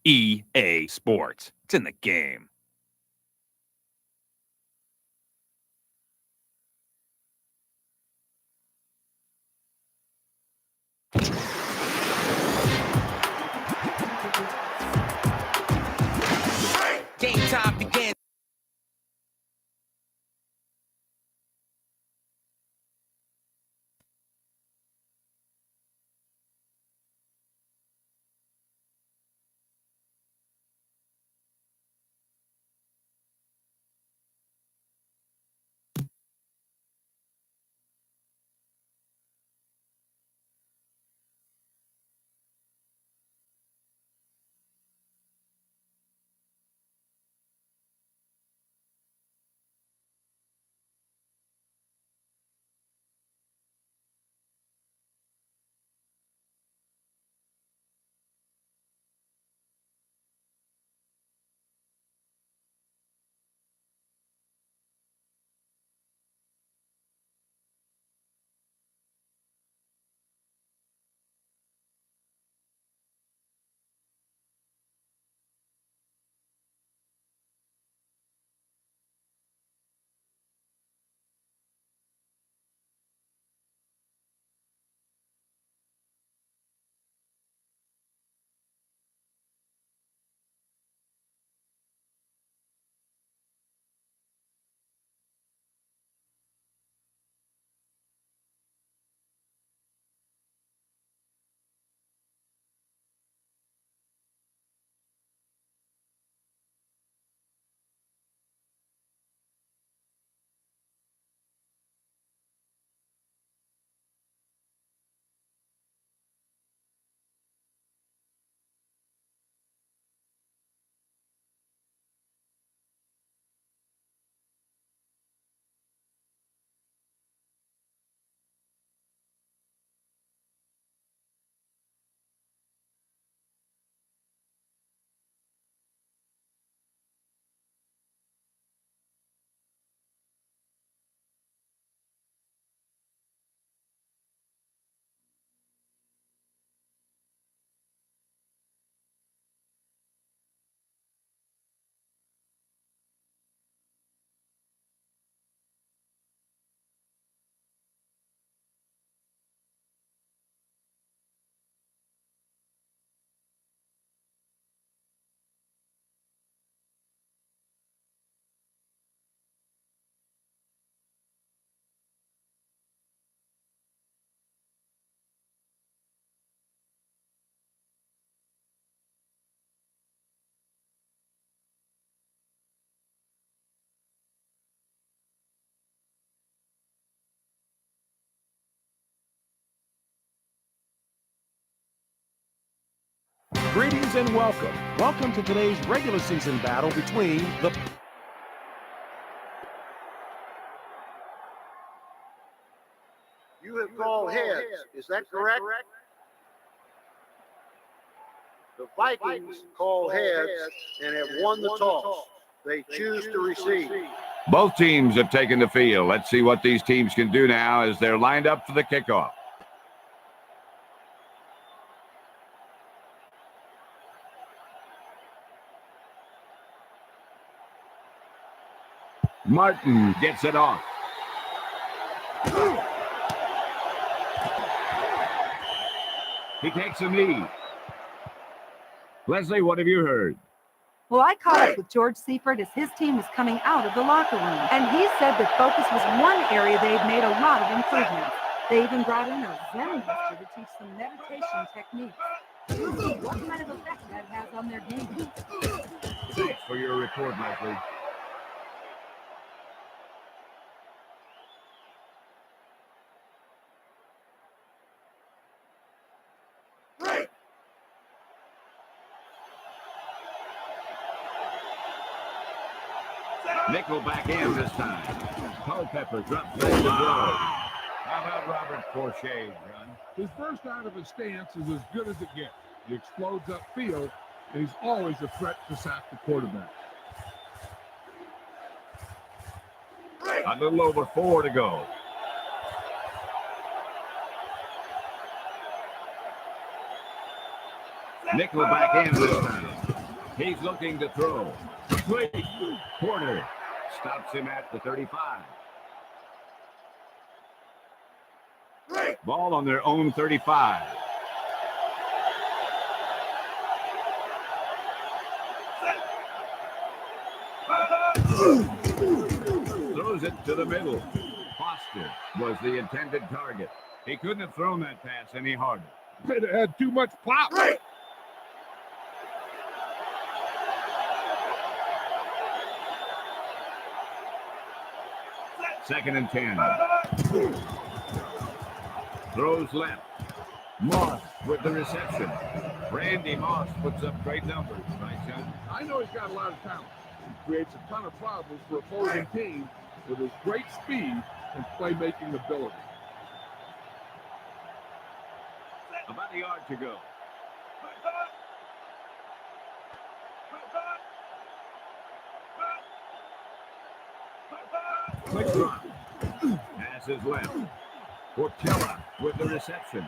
EA Sports. It's in the game. Game time begins. Greetings and welcome. Welcome to today's regular season battle between the... You have called heads. Is that correct? The Vikings call heads and have won the toss. They choose to receive. Both teams have taken the field. Let's see what these teams can do now as they're lined up for the kickoff. Martin gets it off. He takes a knee. Leslie, what have you heard? Well, I caught up with George Seifert as his team was coming out of the locker room, and he said that focus was one area they've made a lot of improvements. They even brought in a Zen master to teach some meditation techniques. We'll see what kind of effect that has on their game. Thanks for your report, Leslie. Nickel back in this time. Culpepper drops back to throw. How about Robert Forshay's run? His burst out of his stance is as good as it gets. He explodes upfield, and he's always a threat to sack the quarterback. A little over 4 to go. Nickel back in this time. He's looking to throw. Complete. Porter stops him at the 35. Ball on their own 35. Throws it to the middle. Foster was the intended target. He couldn't have thrown that pass any harder. It had too much pop. Second and 10. Throws left. Moss with the reception. Randy Moss puts up great numbers, right, John? I know he's got a lot of talent. He creates a ton of problems for opposing teams with his great speed and playmaking ability. About a yard to go. Quick drop. Pass is left. Portella with the reception.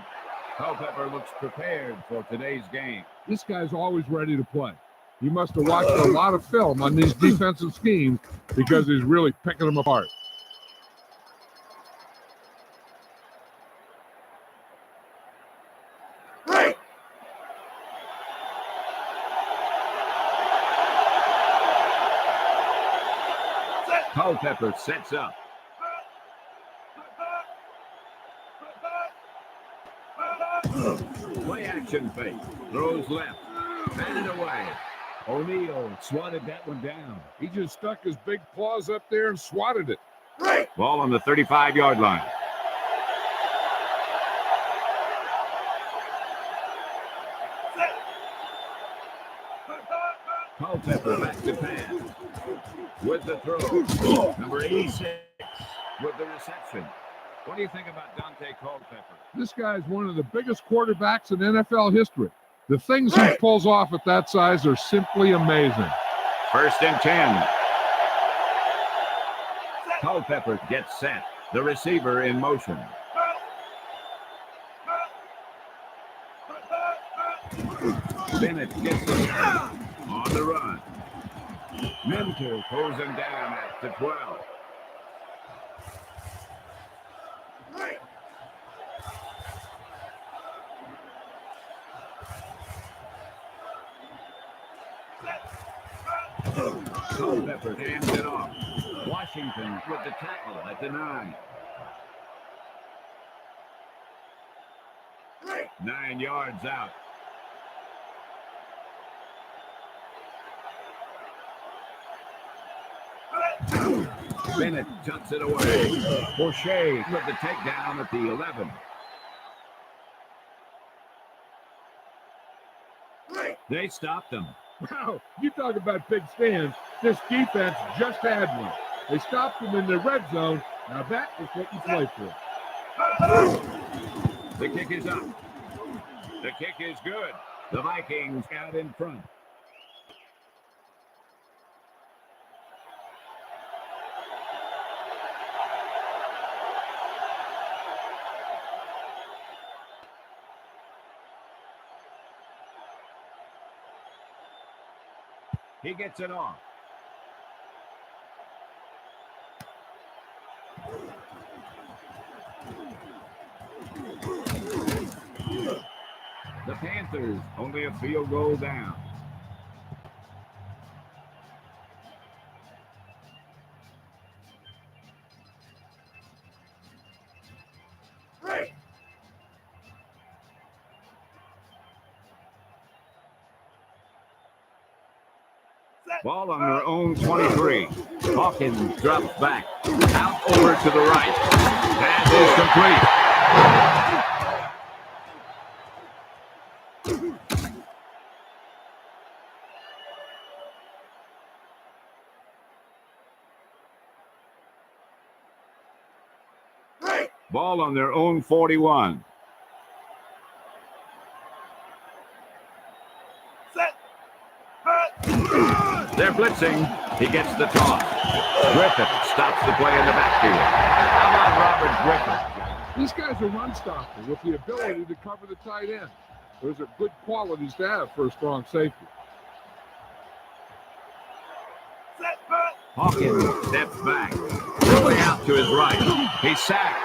Culpepper looks prepared for today's game. This guy's always ready to play. He must have watched a lot of film on these defensive schemes because he's really picking them apart. Culpepper sets up. Play action fake. Throws left. Batted away. O'Neal swatted that one down. He just stuck his big claws up there and swatted it. Ball on the 35-yard line. Culpepper back to pass. With the throw. Number 86 with the reception. What do you think about Dante Culpepper? This guy's one of the biggest quarterbacks in NFL history. The things he pulls off at that size are simply amazing. First and 10. Culpepper gets set. The receiver in motion. Bennett gets the shot. On the run. Mentor pulls him down at the 12. Culpepper hands it off. Washington with the tackle at the 9. 9 yards out. Bennett tucks it away. Forshea with the takedown at the 11. They stopped him. Wow, you talk about big stands. This defense just had one. They stopped them in the red zone. Now that is what you play for. The kick is up. The kick is good. The Vikings out in front. He gets it off. The Panthers only a field goal down. Ball on their own 23. Hawkins drops back. Out over to the right. Pass is complete. Ball on their own 41. They're blitzing. He gets the toss. Griffith stops the play in the backfield. How about Robert Griffith? This guy's a run stopper with the ability to cover the tight end. Those are good qualities to have for a strong safety. Hawkins steps back. Rolling out to his right. He's sacked.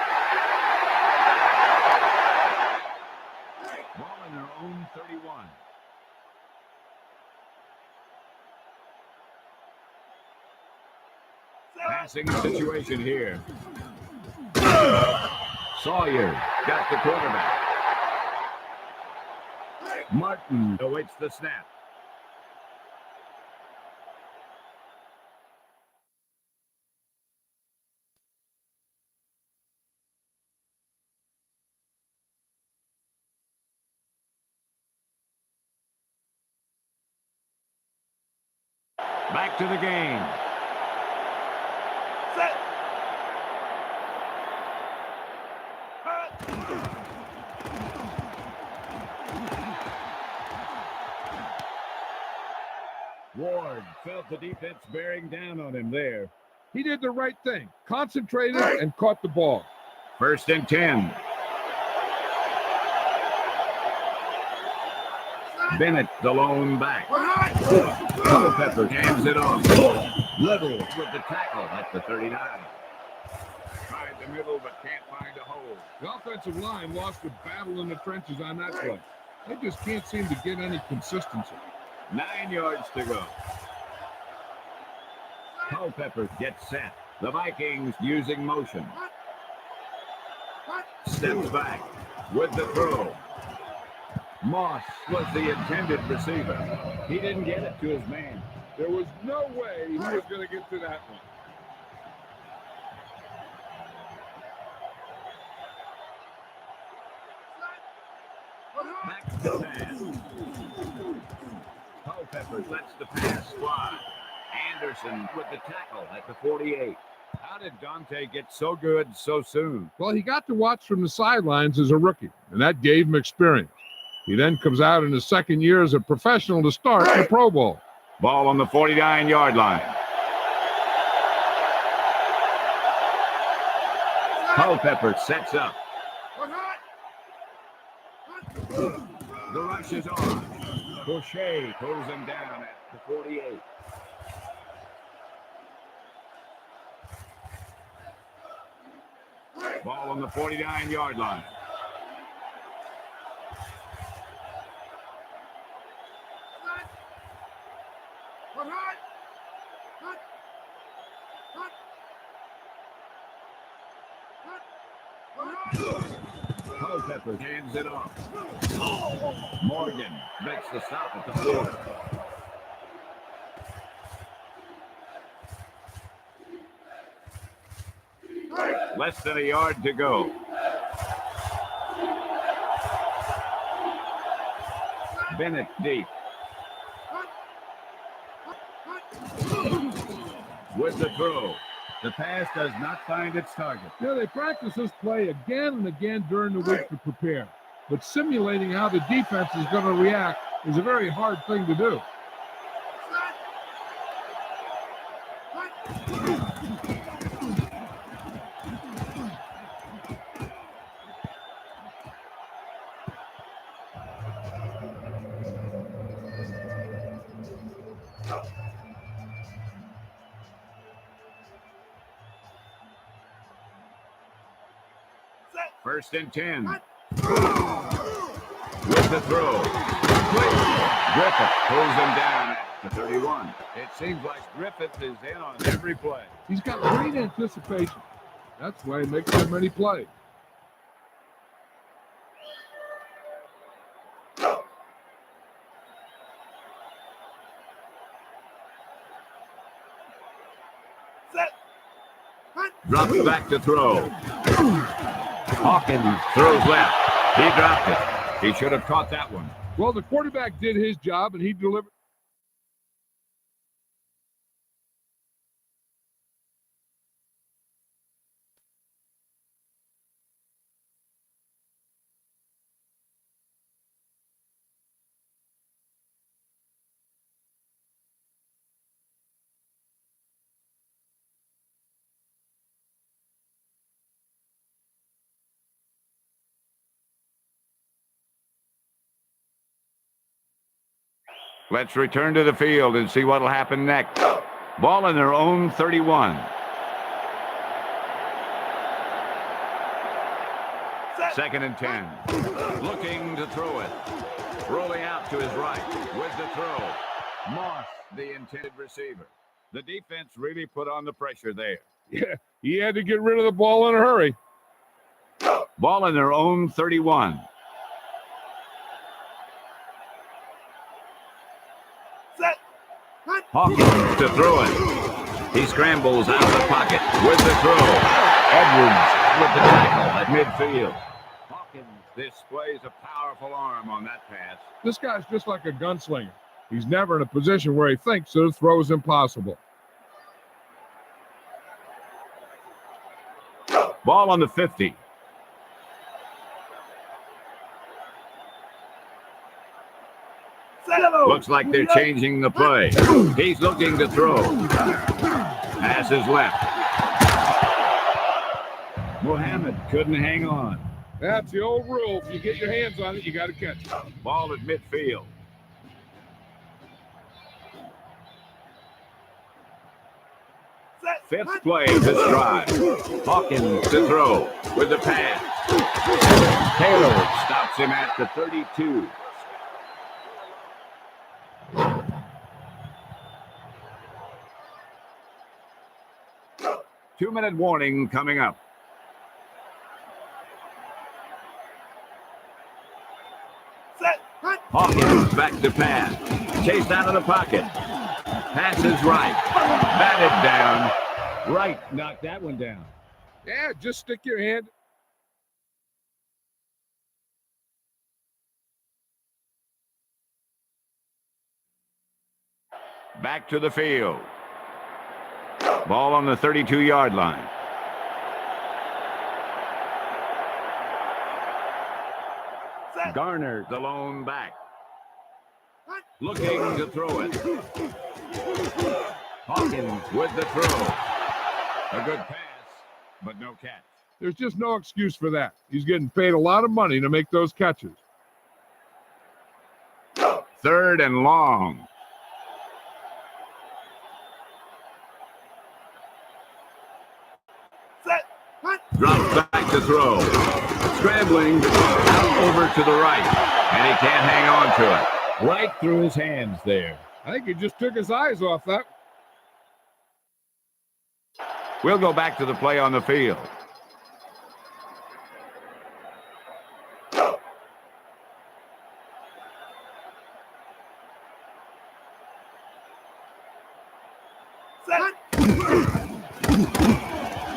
Ball in their own 31. Passing situation here. Sawyer got the quarterback. Martin awaits the snap. Back to the game. Ward felt the defense bearing down on him there. He did the right thing, concentrated and caught the ball. 1st and 10. Bennett, the lone back. Culpepper jams it off. Little with the tackle at the 39. Tried the middle but can't find a hole. The offensive line lost the battle in the trenches on that play. They just can't seem to get any consistency. 9 yards to go. Culpepper gets set. The Vikings using motion. Steps back with the throw. Moss was the intended receiver. He didn't get it to his man. There was no way he was going to get to that one. Back to pass. Culpepper lets the pass fly. Anderson with the tackle at the 48. How did Dante get so good so soon? Well, he got to watch from the sidelines as a rookie, and that gave him experience. He then comes out in his second year as a professional to start the Pro Bowl. Ball on the 49-yard line. Culpepper sets up. The rush is on. Boucher pulls him down at the 48. Ball on the 49-yard line. Culpepper hands it off. Morgan makes the stop at the 40. Less than a yard to go. Bennett deep. With the throw. The pass does not find its target. Yeah, they practice this play again and again during the week to prepare. But simulating how the defense is going to react is a very hard thing to do. First and 10. With the throw. Griffith pulls him down at the 31. It seems like Griffith is in on every play. He's got great anticipation. That's why he makes so many plays. Drops back to throw. Hawkins throws left. He dropped it. He should have caught that one. Well, the quarterback did his job, and he delivered. Let's return to the field and see what will happen next. Ball in their own 31. Second and 10. Looking to throw it. Rolling out to his right with the throw. Moss, the intended receiver. The defense really put on the pressure there. Yeah, he had to get rid of the ball in a hurry. Ball in their own 31. Hawkins to throw it. He scrambles out of the pocket with the throw. Edwards with the tackle at midfield. Hawkins displays a powerful arm on that pass. This guy's just like a gunslinger. He's never in a position where he thinks that the throw is impossible. Ball on the 50. Looks like they're changing the play. He's looking to throw. Pass is left. Mohammed couldn't hang on. That's the old rule. If you get your hands on it, you got to catch it. Ball at midfield. Fifth play of this drive. Hawkins to throw with the pass. Taylor stops him at the 32. Two-minute warning coming up. Hawkins back to pass. Chased out of the pocket. Passes right. Batted down. Right knocked that one down. Yeah, just stick your hand. Back to the field. Ball on the 32-yard line. Garner, the lone back. Looking to throw it. Hawkins with the throw. A good pass, but no catch. There's just no excuse for that. He's getting paid a lot of money to make those catches. Third and long. Drops back to throw. Scrambling out over to the right. And he can't hang on to it. Right through his hands there. I think he just took his eyes off that. We'll go back to the play on the field.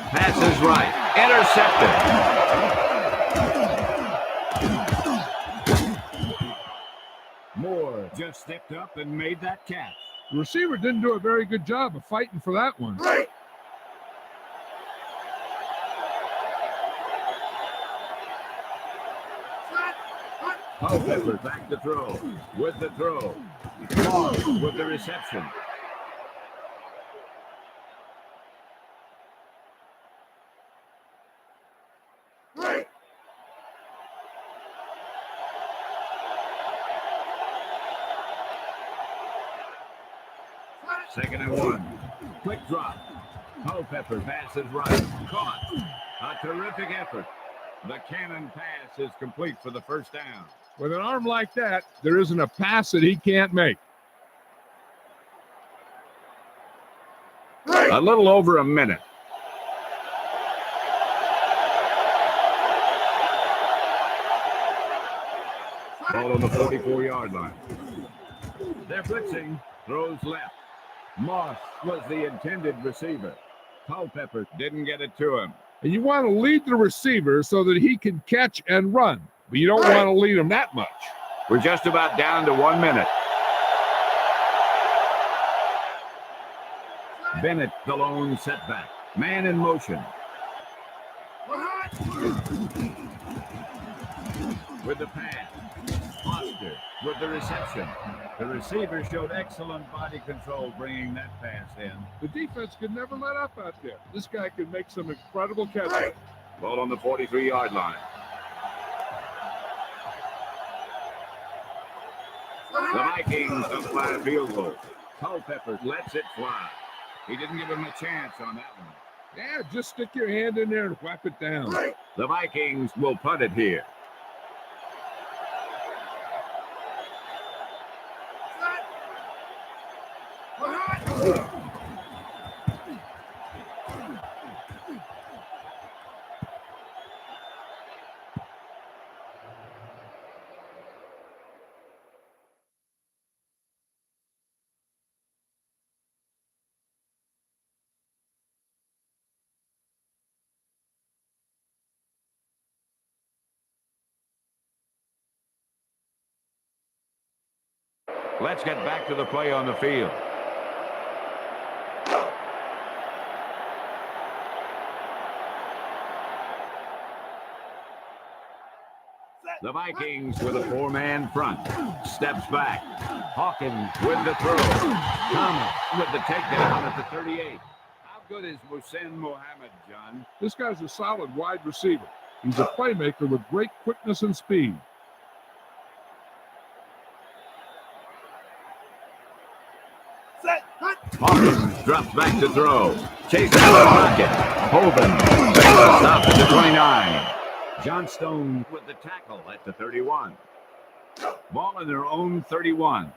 Passes right. Intercepted. Moore just stepped up and made that catch. The receiver didn't do a very good job of fighting for that one. Culpepper back to throw. With the throw. Moss with the reception. Second and 1. Quick drop. Culpepper passes right. Caught. A terrific effort. The cannon pass is complete for the first down. With an arm like that, there isn't a pass that he can't make. A little over a minute. Ball on the 44-yard line. They're blitzing. Throws left. Moss was the intended receiver. Culpepper didn't get it to him. And you want to lead the receiver so that he can catch and run. But you don't want to lead him that much. We're just about down to 1 minute. Bennett, the lone setback. Man in motion. With the pass. Foster with the reception. The receiver showed excellent body control bringing that pass in. The defense could never let up out there. This guy could make some incredible catches. Ball on the 43-yard line. The Vikings up by a field goal. Culpepper lets it fly. He didn't give him a chance on that one. Yeah, just stick your hand in there and whap it down. The Vikings will punt it here. Let's get back to the play on the field. The Vikings with a four-man front. Steps back. Hawkins with the throw. Thomas with the takedown at the 38. How good is Muhsin Mohammed, John? This guy's a solid wide receiver. He's a playmaker with great quickness and speed. Hawkins drops back to throw. Chase out the pocket. Hoban makes a stop at the 29. Johnstone with the tackle at the 31. Ball in their own 31.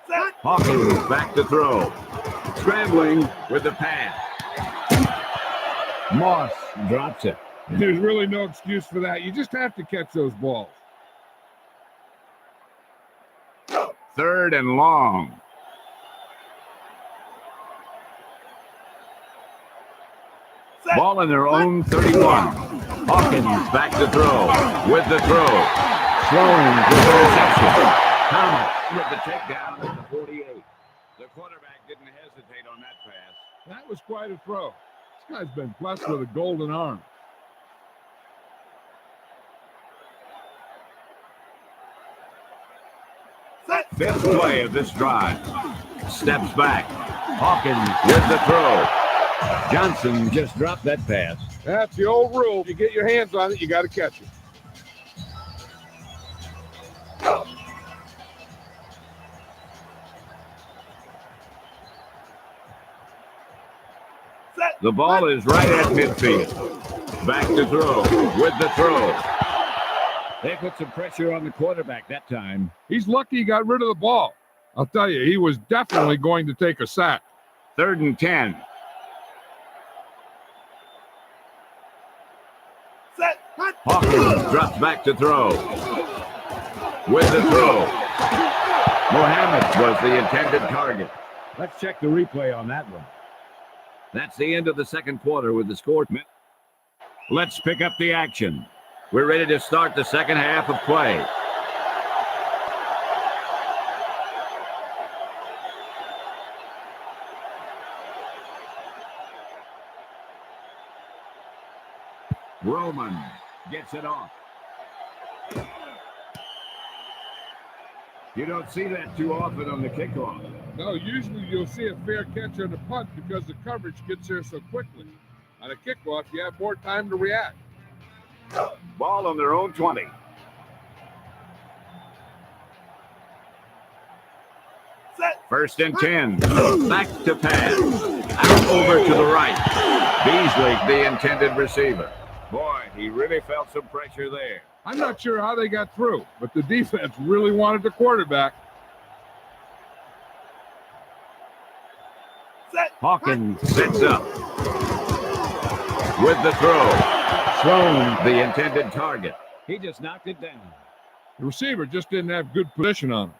Hawkins back to throw. Scrambling with the pass. Moss drops it. There's really no excuse for that. You just have to catch those balls. 3rd and long. Ball in their own 31. Hawkins back to throw. With the throw. Sloan with the reception. Thomas with the takedown at the 48. The quarterback didn't hesitate on that pass. That was quite a throw. This guy's been blessed with a golden arm. Fifth play of this drive. Steps back. Hawkins with the throw. Johnson just dropped that pass. That's the old rule. If you get your hands on it, you got to catch it. The ball is right at midfield. Back to throw. With the throw. They put some pressure on the quarterback that time. He's lucky he got rid of the ball. I'll tell you, he was definitely going to take a sack. 3rd and 10. Hawkins drops back to throw. With the throw. Mohammed was the intended target. Let's check the replay on that one. That's the end of the second quarter with the score. Let's pick up the action. We're ready to start the second half of play. Roman gets it off. You don't see that too often on the kickoff. No, usually you'll see a fair catch on the punt because the coverage gets there so quickly. On a kickoff, you have more time to react. Ball on their own 20. First and 10. Back to pass. Out over to the right. Beasley, the intended receiver. Boy, he really felt some pressure there. I'm not sure how they got through, but the defense really wanted the quarterback. Hawkins sets up. With the throw. Sloan, the intended target. He just knocked it down. The receiver just didn't have good position on him.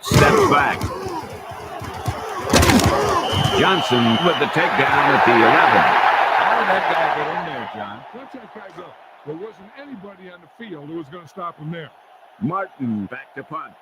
Steps back. Johnson with the takedown at the 11. How did that guy get in there, John? Let that guy go. There wasn't anybody on the field who was going to stop him there. Martin back to punt.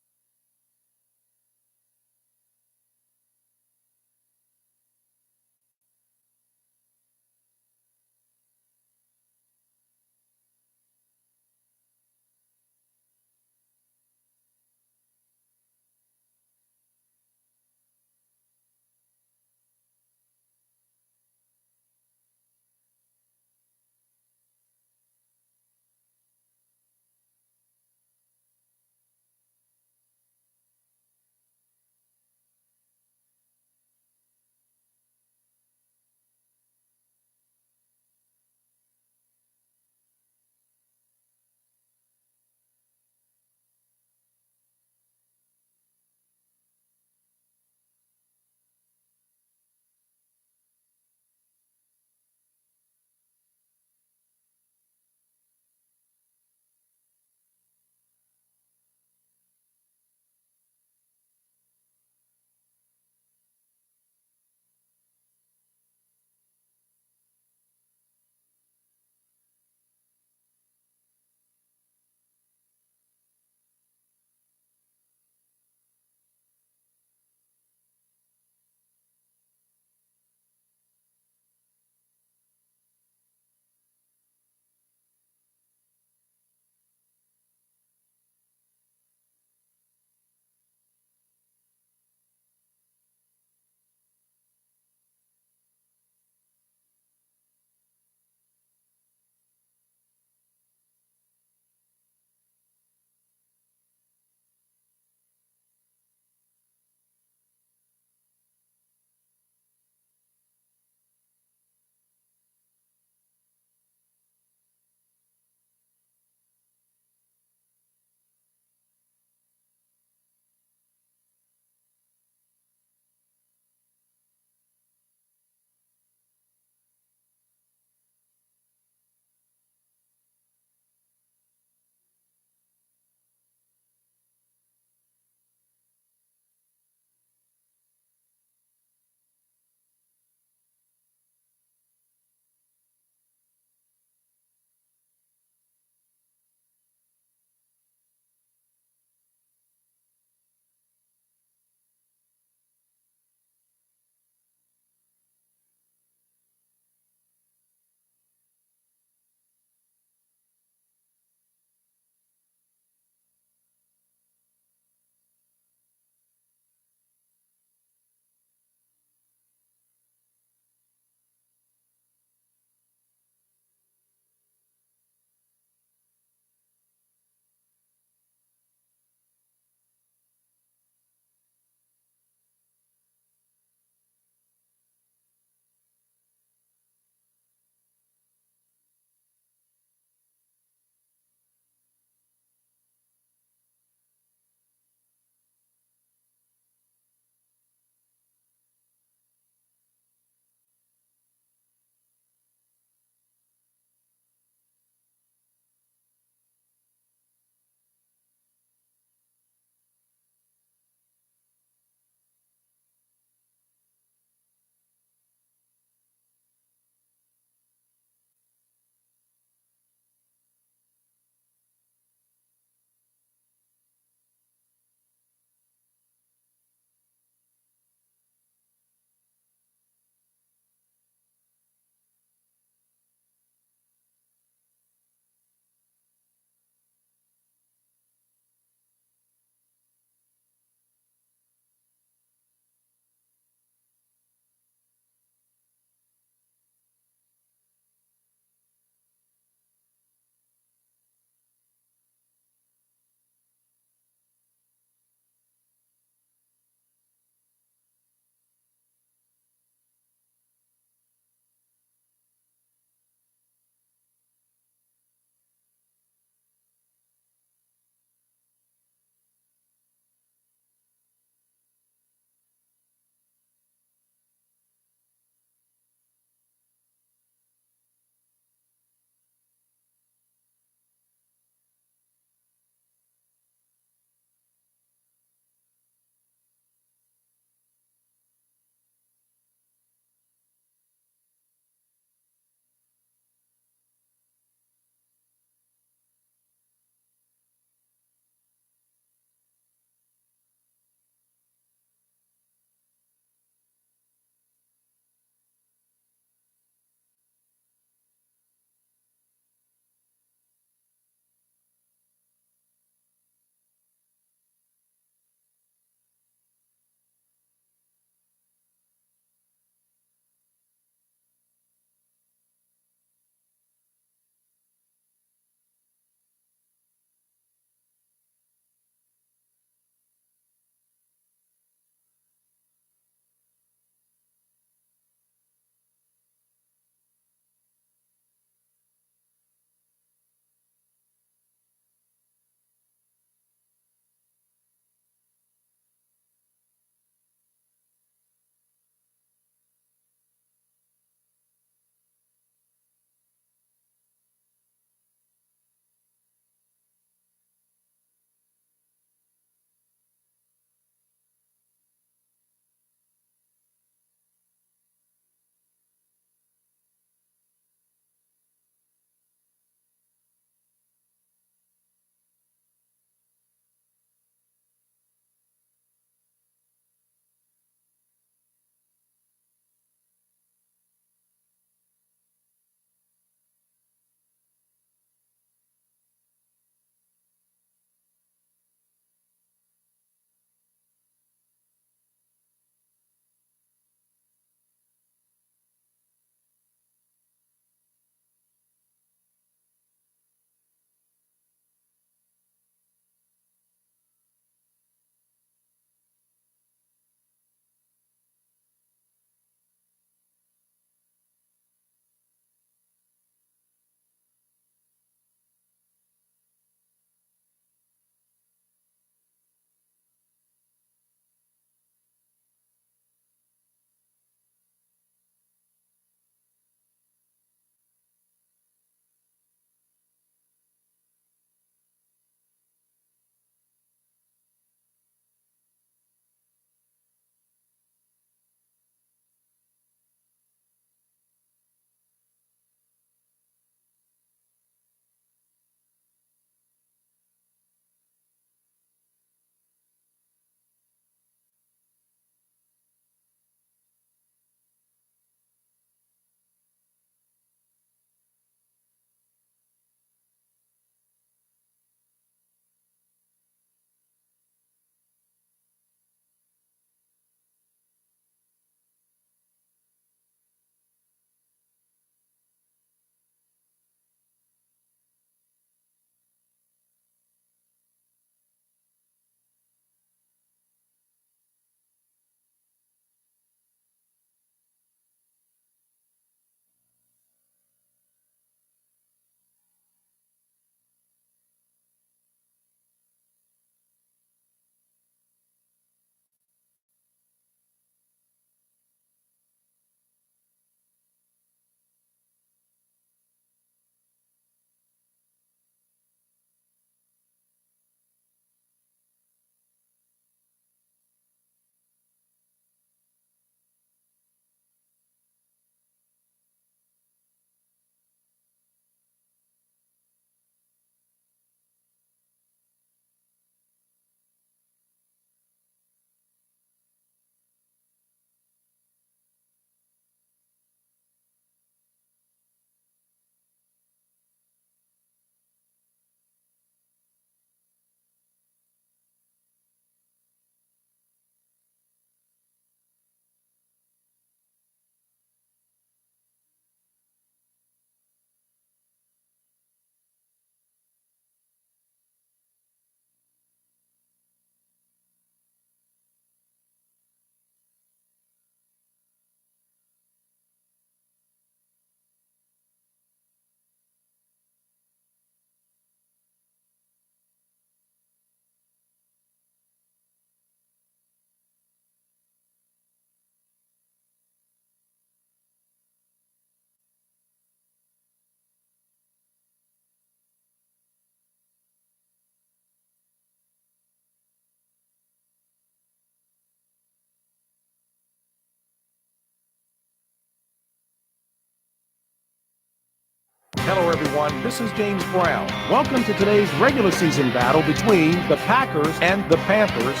Hello, everyone. This is James Brown. Welcome to today's regular season battle between the Packers and the Panthers.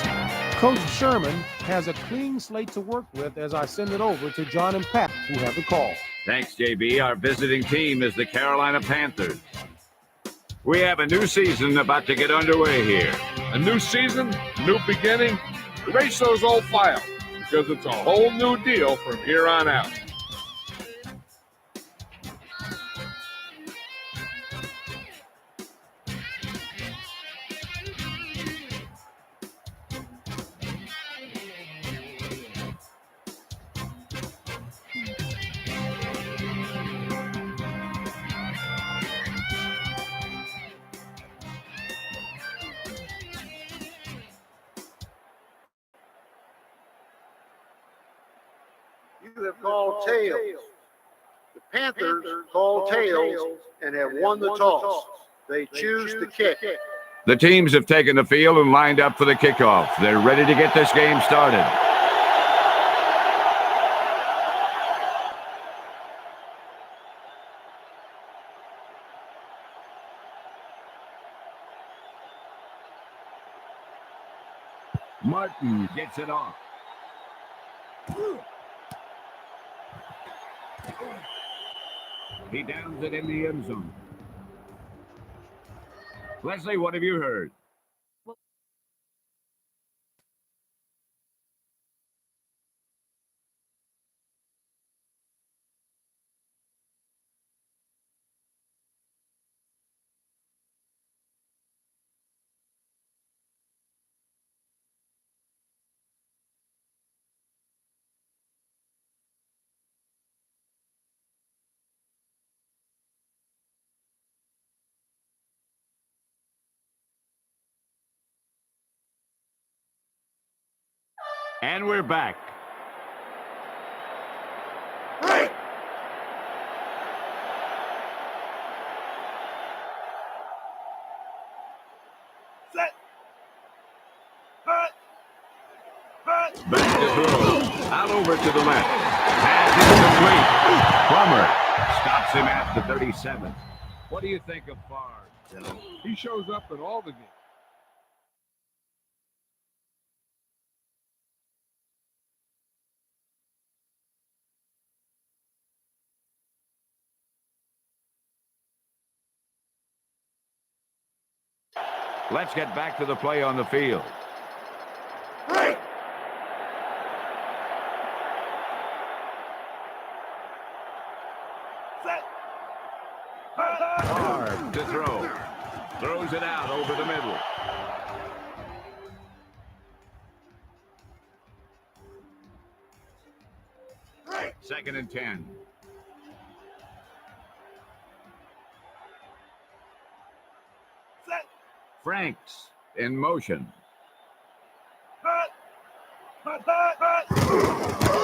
Coach Sherman has a clean slate to work with as I send it over to John and Pat, who have the call. Thanks, JB. Our visiting team is the Carolina Panthers. We have a new season about to get underway here. A new season, new beginning. Erase those old files because it's a whole new deal from here on out. You have called tails. The Panthers called tails and have won the toss. They choose to kick. The teams have taken the field and lined up for the kickoff. They're ready to get this game started. Martin gets it off. He downs it in the end zone. Leslie, what have you heard? And we're back. Back to throw. Out over to the left. Pass incomplete. Plummer stops him at the 37. What do you think of Favre? He shows up in all the games. Let's get back to the play on the field. Hard to throw. Throws it out over the middle. Second and 10. Franks in motion.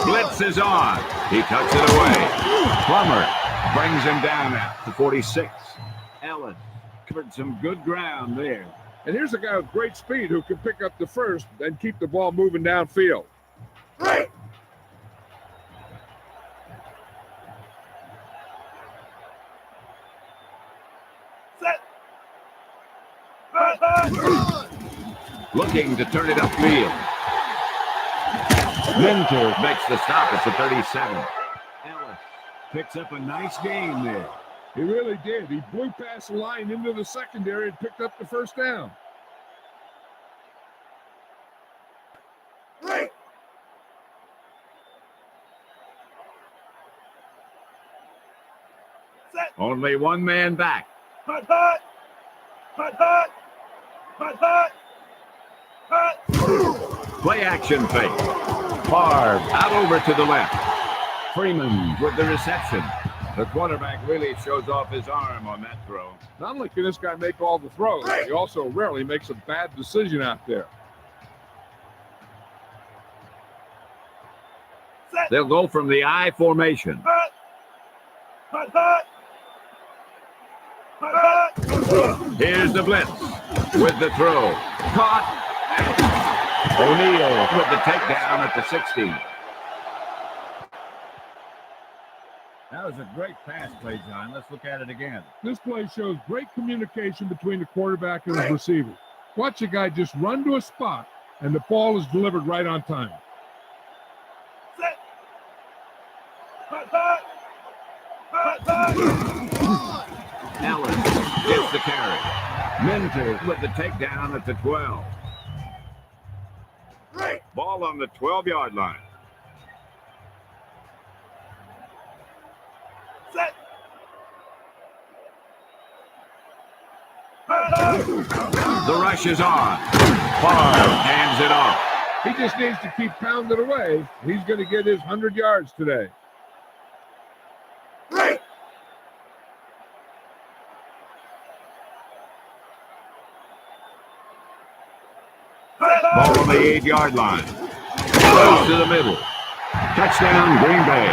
Blitz is on. He tucks it away. Plummer brings him down at the 46. Ellis covered some good ground there. And here's a guy with great speed who can pick up the first and keep the ball moving downfield. Looking to turn it upfield. Minter makes the stop at the 37. Ellis picks up a nice gain there. He really did. He blew past the line into the secondary and picked up the first down. Only one man back. Play action fake. Favre out over to the left. Freeman with the reception. The quarterback really shows off his arm on that throw. Not only can this guy make all the throws, he also rarely makes a bad decision out there. They'll go from the I formation. Here's the blitz with the throw. Caught. O'Neal with the takedown at the 16. That was a great pass play, John. Let's look at it again. This play shows great communication between the quarterback and his receiver. Watch the guy just run to a spot, and the ball is delivered right on time. Allen gets the carry. Minter with the takedown at the 12. Ball on the 12-yard line. The rush is on. Favre hands it off. He just needs to keep pounding away. He's going to get his 100 yards today. Ball on the 8-yard line. Close to the middle. Touchdown, Green Bay.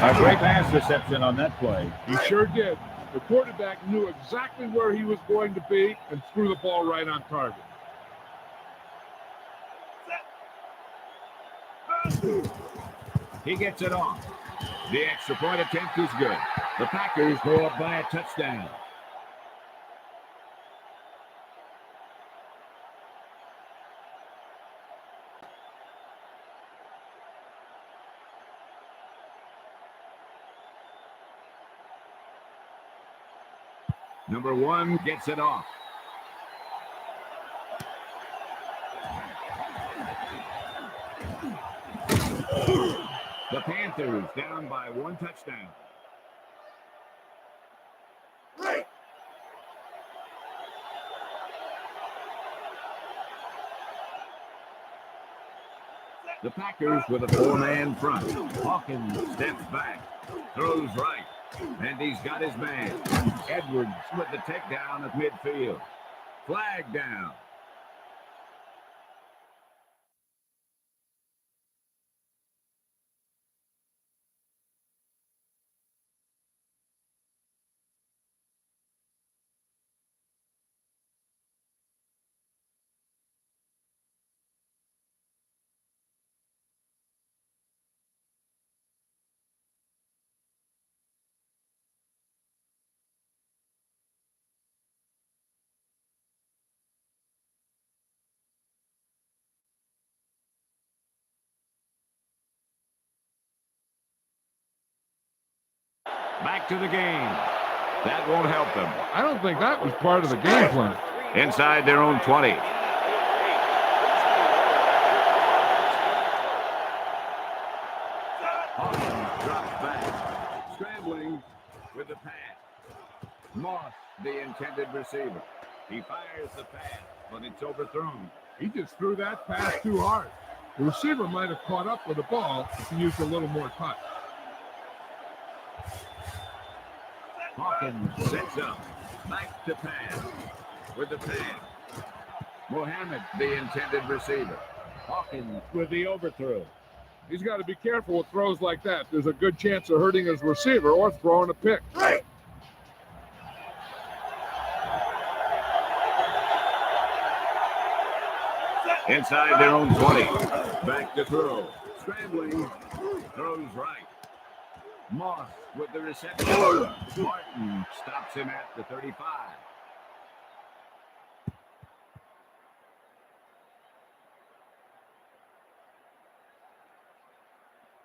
A great pass reception on that play. He sure did. The quarterback knew exactly where he was going to be and threw the ball right on target. He gets it off. The extra point attempt is good. The Packers go up by a touchdown. Number 1 gets it off. The Panthers down by 1 touchdown. The Packers with a 4-man front. Hawkins steps back, throws right, and he's got his man. Edwards with the takedown at midfield. Flag down. Back to the game. That won't help them. I don't think that was part of the game plan. Inside their own 20. Hawkins drops back. Scrambling with the pass. Moss, the intended receiver. He fires the pass, but it's overthrown. He just threw that pass too hard. The receiver might have caught up with the ball if he used a little more touch. Hawkins sets up. Back to pass. With the pass. Mohammed, the intended receiver. Hawkins with the overthrow. He's got to be careful with throws like that. There's a good chance of hurting his receiver or throwing a pick. Inside their own 20. Back to throw. Scrambling. Throws right. Moss with the reception. Martin stops him at the 35.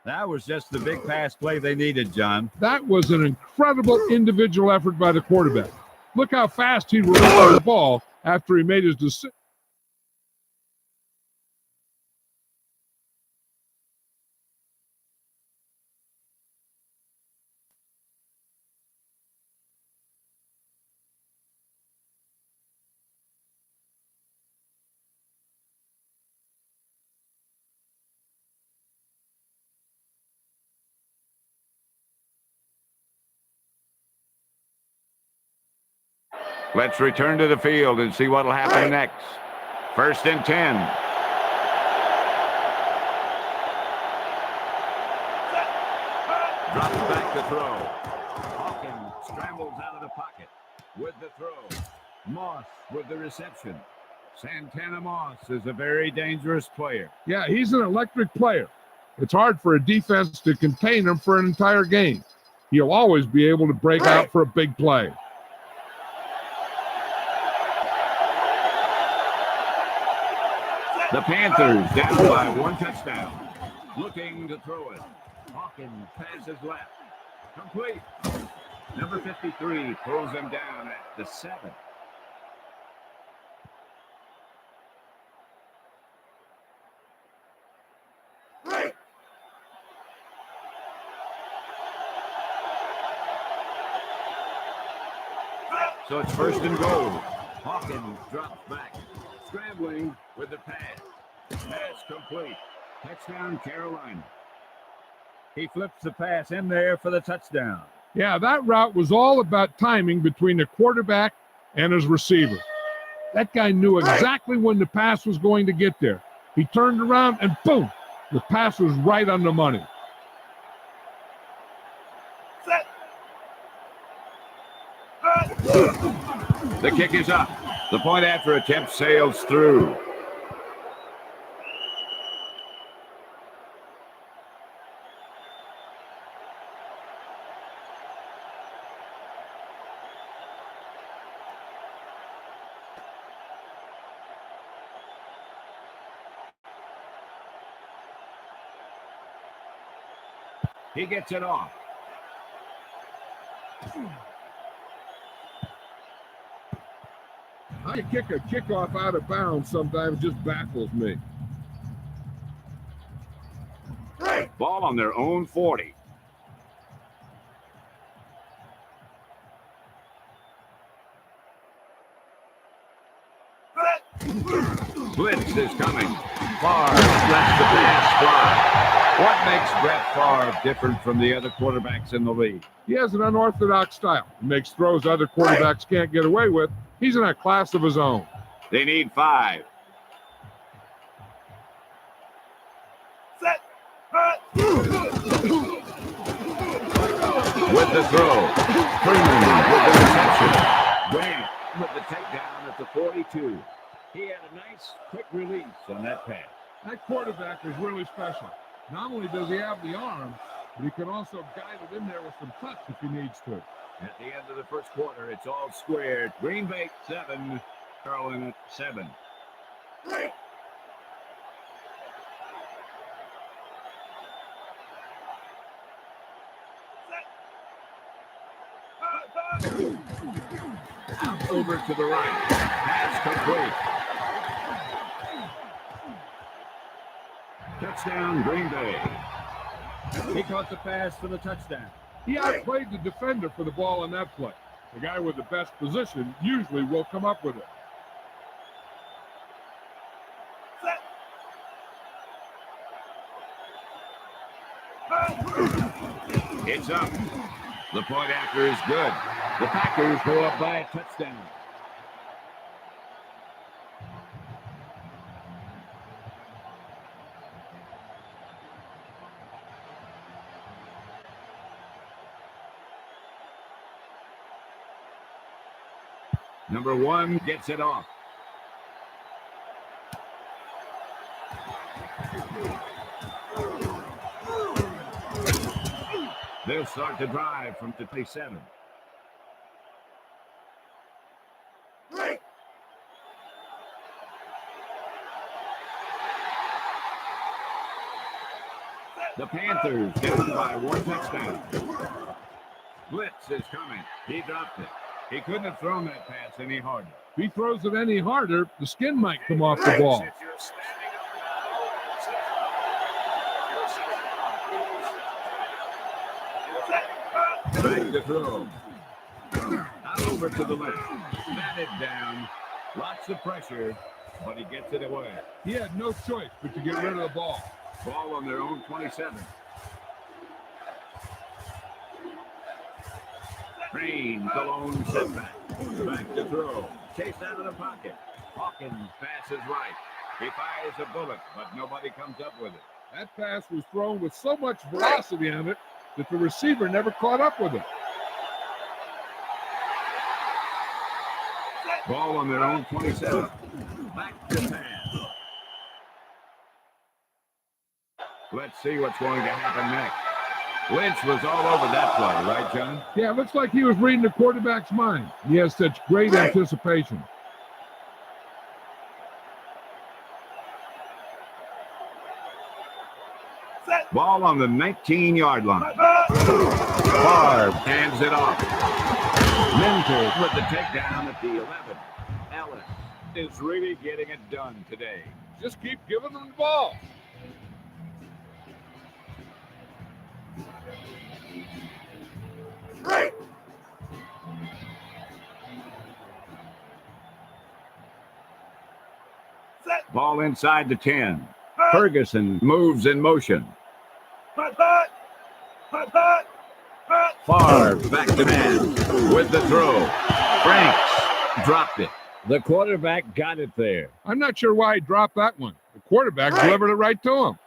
That was just the big pass play they needed, John. That was an incredible individual effort by the quarterback. Look how fast he released the ball after he made his decision. Let's return to the field and see what will happen next. 1st and 10. Drops back to throw. Hawkins scrambles out of the pocket with the throw. Moss with the reception. Santana Moss is a very dangerous player. Yeah, he's an electric player. It's hard for a defense to contain him for an entire game. He'll always be able to break out for a big play. The Panthers down by 1 touchdown. Looking to throw it. Hawkins passes left. Complete. Number 53 throws him down at the 7. So it's 1st and goal. Hawkins drops back. Scrambling with the pass. Pass complete. Touchdown, Carolina. He flips the pass in there for the touchdown. Yeah, that route was all about timing between the quarterback and his receiver. That guy knew exactly when the pass was going to get there. He turned around and boom, the pass was right on the money. The kick is up. The point after attempt sails through. He gets it off. How you kick a kickoff out of bounds sometimes just baffles me. Ball on their own 40. Blitz is coming. Favre lets the pass fly. What makes Brett Favre different from the other quarterbacks in the league? He has an unorthodox style. He makes throws other quarterbacks can't get away with. He's in a class of his own. They need 5. With the throw. Freeman with the reception. Grant with the takedown at the 42. He had a nice quick release on that pass. That quarterback is really special. Not only does he have the arm, but he can also guide it in there with some touch if he needs to. At the end of the first quarter, it's all squared. Green Bay 7, Carolina 7. Out over to the right. Pass complete. Touchdown, Green Bay. He caught the pass for the touchdown. He outplayed the defender for the ball on that play. The guy with the best position usually will come up with it. It's up. The point after is good. The Packers go up by a touchdown. Number 1 gets it off. They'll start the drive from 57. The Panthers get it by 1 touchdown. Blitz is coming. He dropped it. He couldn't have thrown that pass any harder. If he throws it any harder, the skin might come off the ball. Back to throw. Out over to the left. Batted down. Lots of pressure, but he gets it away. He had no choice but to get rid of the ball. Ball on their own 27. Green, the lone setback. Back to throw. Chased out of the pocket. Hawkins passes right. He fires a bullet, but nobody comes up with it. That pass was thrown with so much velocity on it that the receiver never caught up with it. Ball on their own 27. Back to pass. Let's see what's going to happen next. Lynch was all over that play, right, John? Yeah, it looks like he was reading the quarterback's mind. He has such great anticipation. Ball on the 19-yard line. Favre hands it off. Minter with the takedown at the 11. Ellis is really getting it done today. Just keep giving them the ball. Ball inside the 10. Ferguson moves in motion. Favre back to man with the throw. Franks dropped it. The quarterback got it there. I'm not sure why he dropped that one. The quarterback delivered it right to him.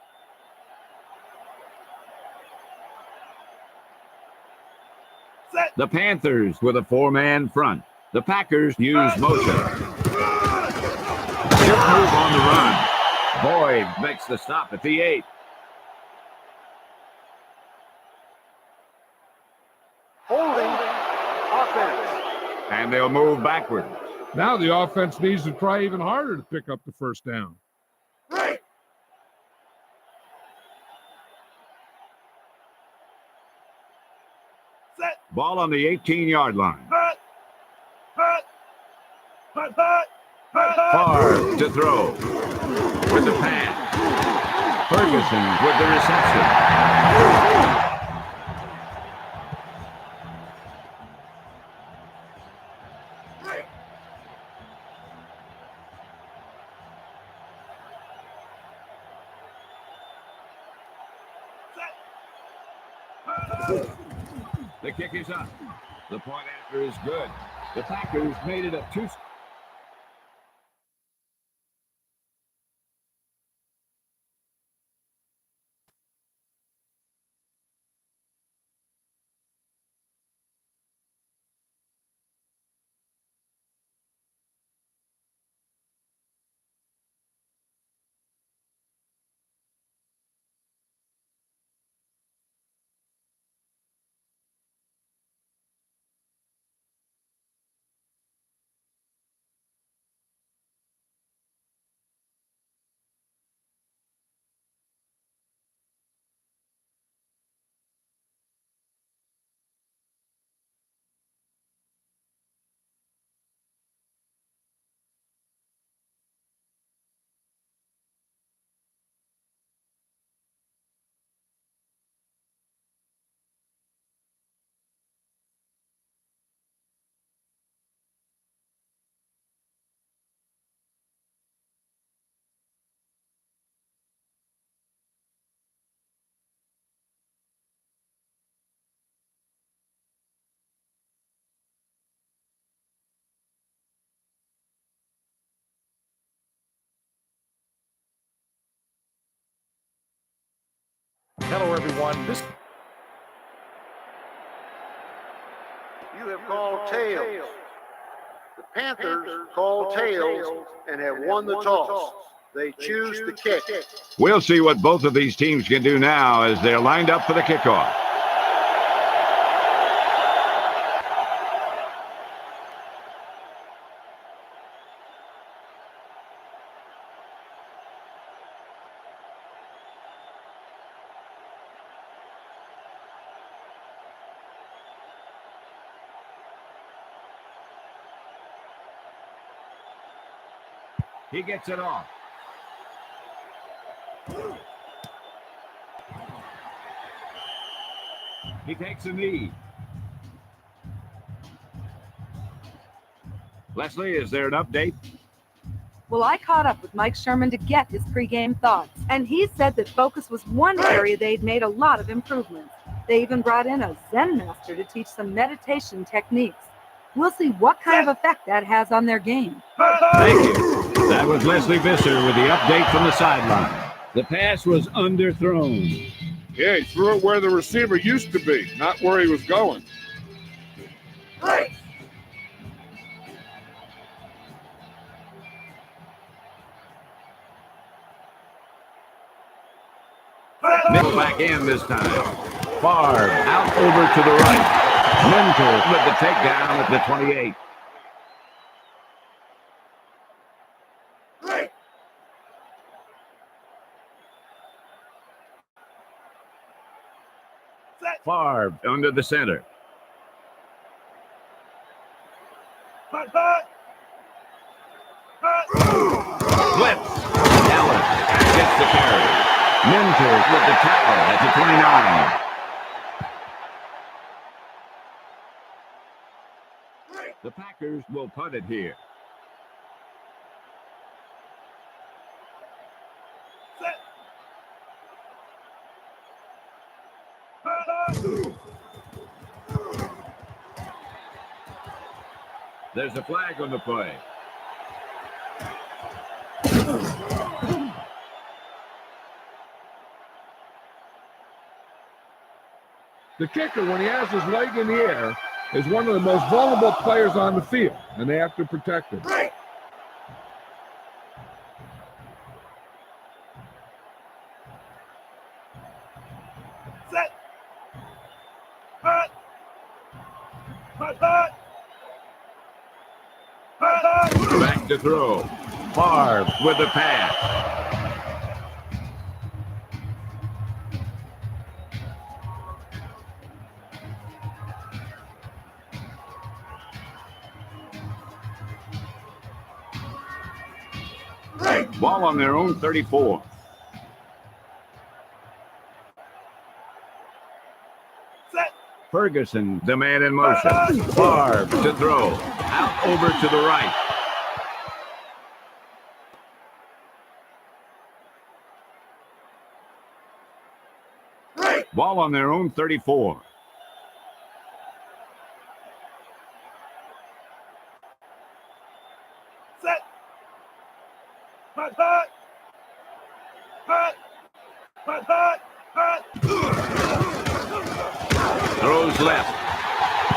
The Panthers with a four-man front. The Packers use motion. Chip move on the run. Boyd makes the stop at the 8. Holding offense. And they'll move backward. Now the offense needs to try even harder to pick up the first down. Ball on the 18-yard line. Favre to throw. With the pass. Ferguson with the reception. The kick is up. The point after is good. The Packers made it a 2. Hello, everyone. You have called tails. The Panthers called tails and have won the toss. They choose the kick. We'll see what both of these teams can do now as they're lined up for the kickoff. He gets it off. He takes a knee. Leslie, is there an update? Well, I caught up with Mike Sherman to get his pregame thoughts, and he said that focus was one area they'd made a lot of improvements. They even brought in a Zen master to teach some meditation techniques. We'll see what kind of effect that has on their game. Thank you. That was Leslie Visser with the update from the sideline. The pass was underthrown. Yeah, he threw it where the receiver used to be, not where he was going. Nickel back in this time. Favre out over to the right. Mentor with the takedown at the 28. Favre under the center. Blitz. Allen gets the carry. Mentor with the tackle at the 29. The Packers will punt it here. There's a flag on the play. The kicker, when he has his leg in the air, is one of the most vulnerable players on the field, and they have to protect him. Back to throw. Favre with the pass. Ball on their own 34. Ferguson, the man in motion. Favre to throw. Out over to the right. Ball on their own 34. Throws left.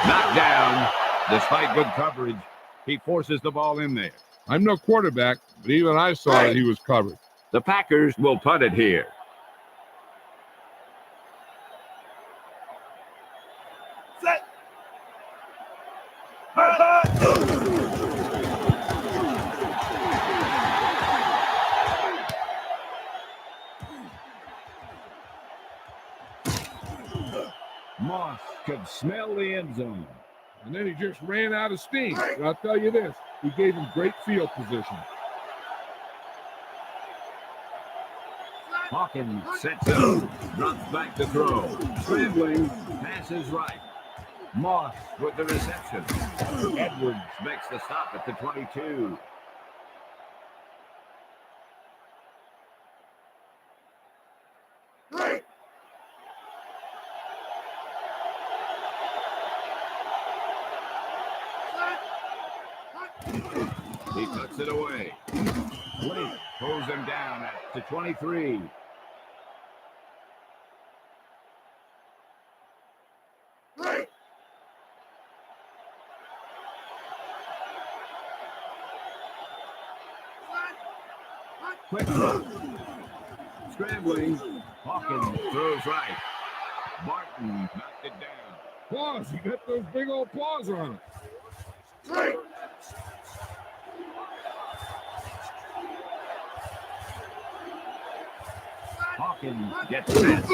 Knocked down. Despite good coverage, he forces the ball in there. I'm no quarterback, but even I saw that he was covered. The Packers will punt it here. Moss could smell the end zone. And then he just ran out of steam. And I'll tell you this, he gave him great field position. Hawkins sets up, drops back to throw. Scrambling, passes right. Moss with the reception. Edwards makes the stop at the 22. He puts it away. Blake pulls him down at the 23. Quick throw. Scrambling. Hawkins throws right. Martin knocked it down. Paws, he got those big old paws on it. Hawkins gets set.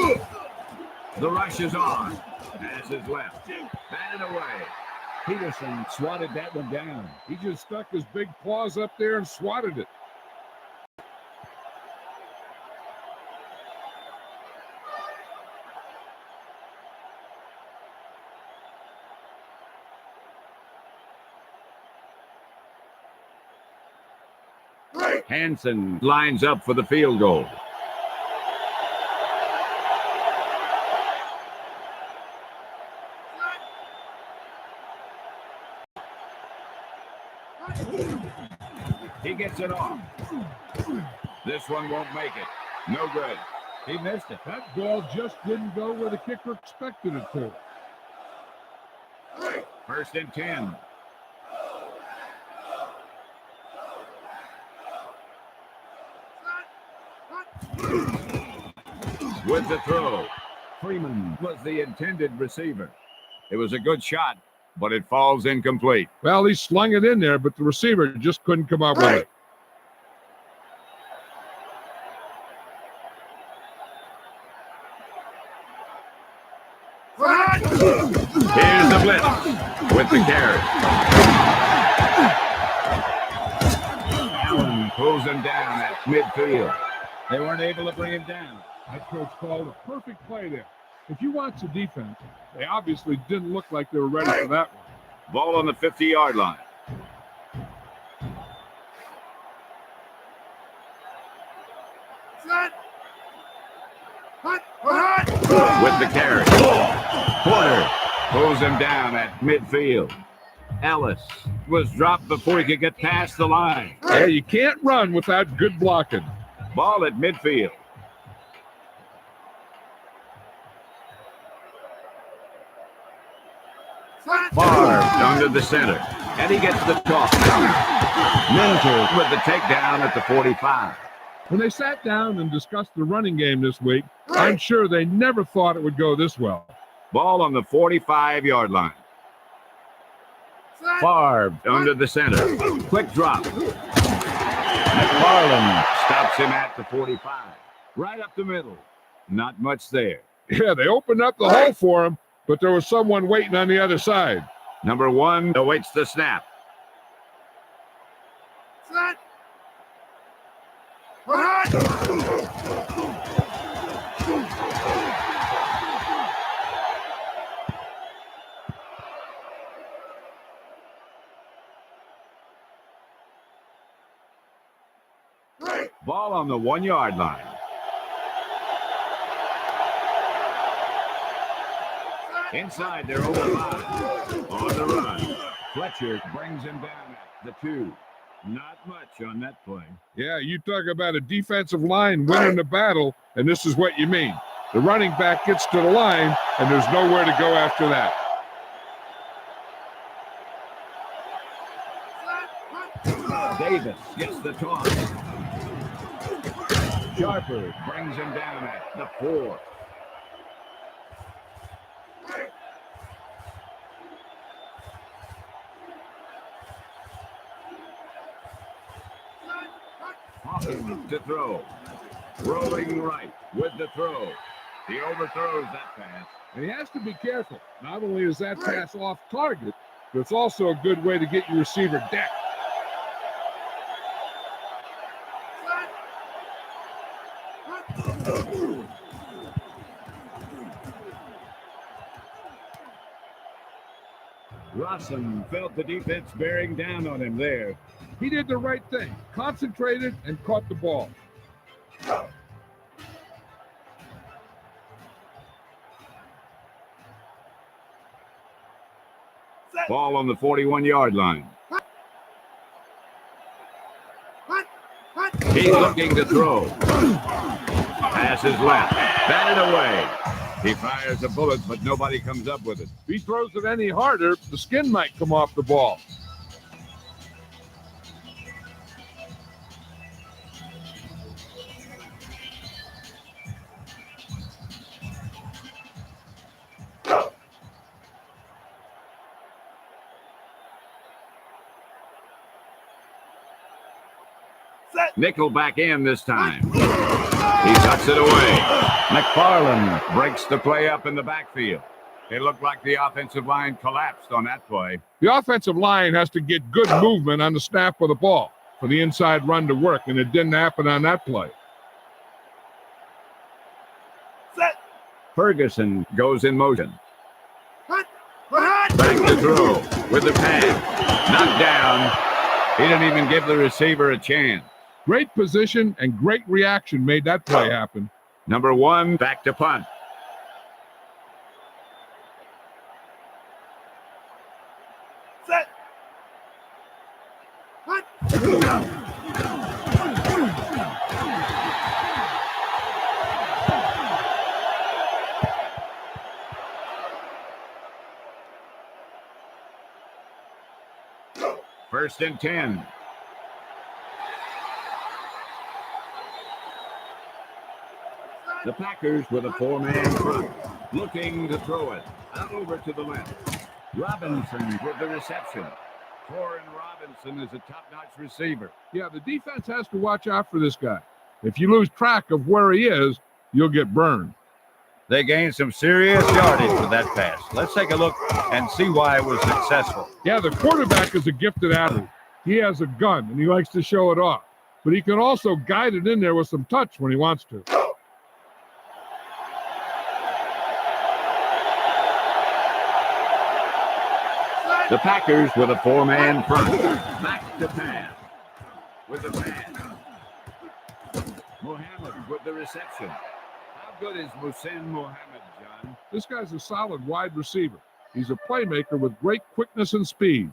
The rush is on. Pass is left. Batted away. Peterson swatted that one down. He just stuck his big paws up there and swatted it. Hansen lines up for the field goal. He gets it off. This one won't make it. No good. He missed it. That ball just didn't go where the kicker expected it to. First and 10. With the throw. Freeman was the intended receiver. It was a good shot, but it falls incomplete. Well, he slung it in there, but the receiver just couldn't come up with it. Here's the blitz with the carry. Allen pulls him down at midfield. They weren't able to bring him down. That coach called a perfect play there. If you watch the defense, they obviously didn't look like they were ready for that one. Ball on the 50-yard line. With the carry. Porter pulls him down at midfield. Ellis was dropped before he could get past the line. Yeah, you can't run without good blocking. Ball at midfield. Favre under the center, and he gets the toss. Minter with the takedown at the 45. When they sat down and discussed the running game this week, I'm sure they never thought it would go this well. Ball on the 45-yard line. Favre under the center. Quick drop. McFarland stops him at the 45. Right up the middle. Not much there. Yeah, they opened up the hole for him, but there was someone waiting on the other side. Number 1 awaits the snap. Ball on the 1-yard line. Inside, they're over 5. On the run. Fletcher brings him down at the 2. Not much on that play. Yeah, you talk about a defensive line winning the battle, and this is what you mean. The running back gets to the line, and there's nowhere to go after that. Davis gets the toss. Sharper brings him down at the 4. Hawkins to throw. Rolling right with the throw. He overthrows that pass. And he has to be careful. Not only is that pass off target, but it's also a good way to get your receiver decked. Rossum felt the defense bearing down on him there. He did the right thing, concentrated and caught the ball. Ball on the 41-yard line. He's looking to throw. Pass is left. Batted away. He fires a bullet, but nobody comes up with it. If he throws it any harder, the skin might come off the ball. Nickel back in this time. He tucks it away. McFarland breaks the play up in the backfield. It looked like the offensive line collapsed on that play. The offensive line has to get good movement on the snap of the ball for the inside run to work, and it didn't happen on that play. Ferguson goes in motion. Back to throw with the pass. Knocked down. He didn't even give the receiver a chance. Great position and great reaction made that play happen. Number 1 back to punt. First and 10. The Packers with a 4-man front. Looking to throw it. Out over to the left. Robinson with the reception. Warren Robinson is a top-notch receiver. Yeah, the defense has to watch out for this guy. If you lose track of where he is, you'll get burned. They gained some serious yardage with that pass. Let's take a look and see why it was successful. Yeah, the quarterback is a gifted athlete. He has a gun, and he likes to show it off. But he can also guide it in there with some touch when he wants to. The Packers with a four-man front. Back to pass. With the pass. Mohammed with the reception. How good is Muhsin Mohammed, John? This guy's a solid wide receiver. He's a playmaker with great quickness and speed.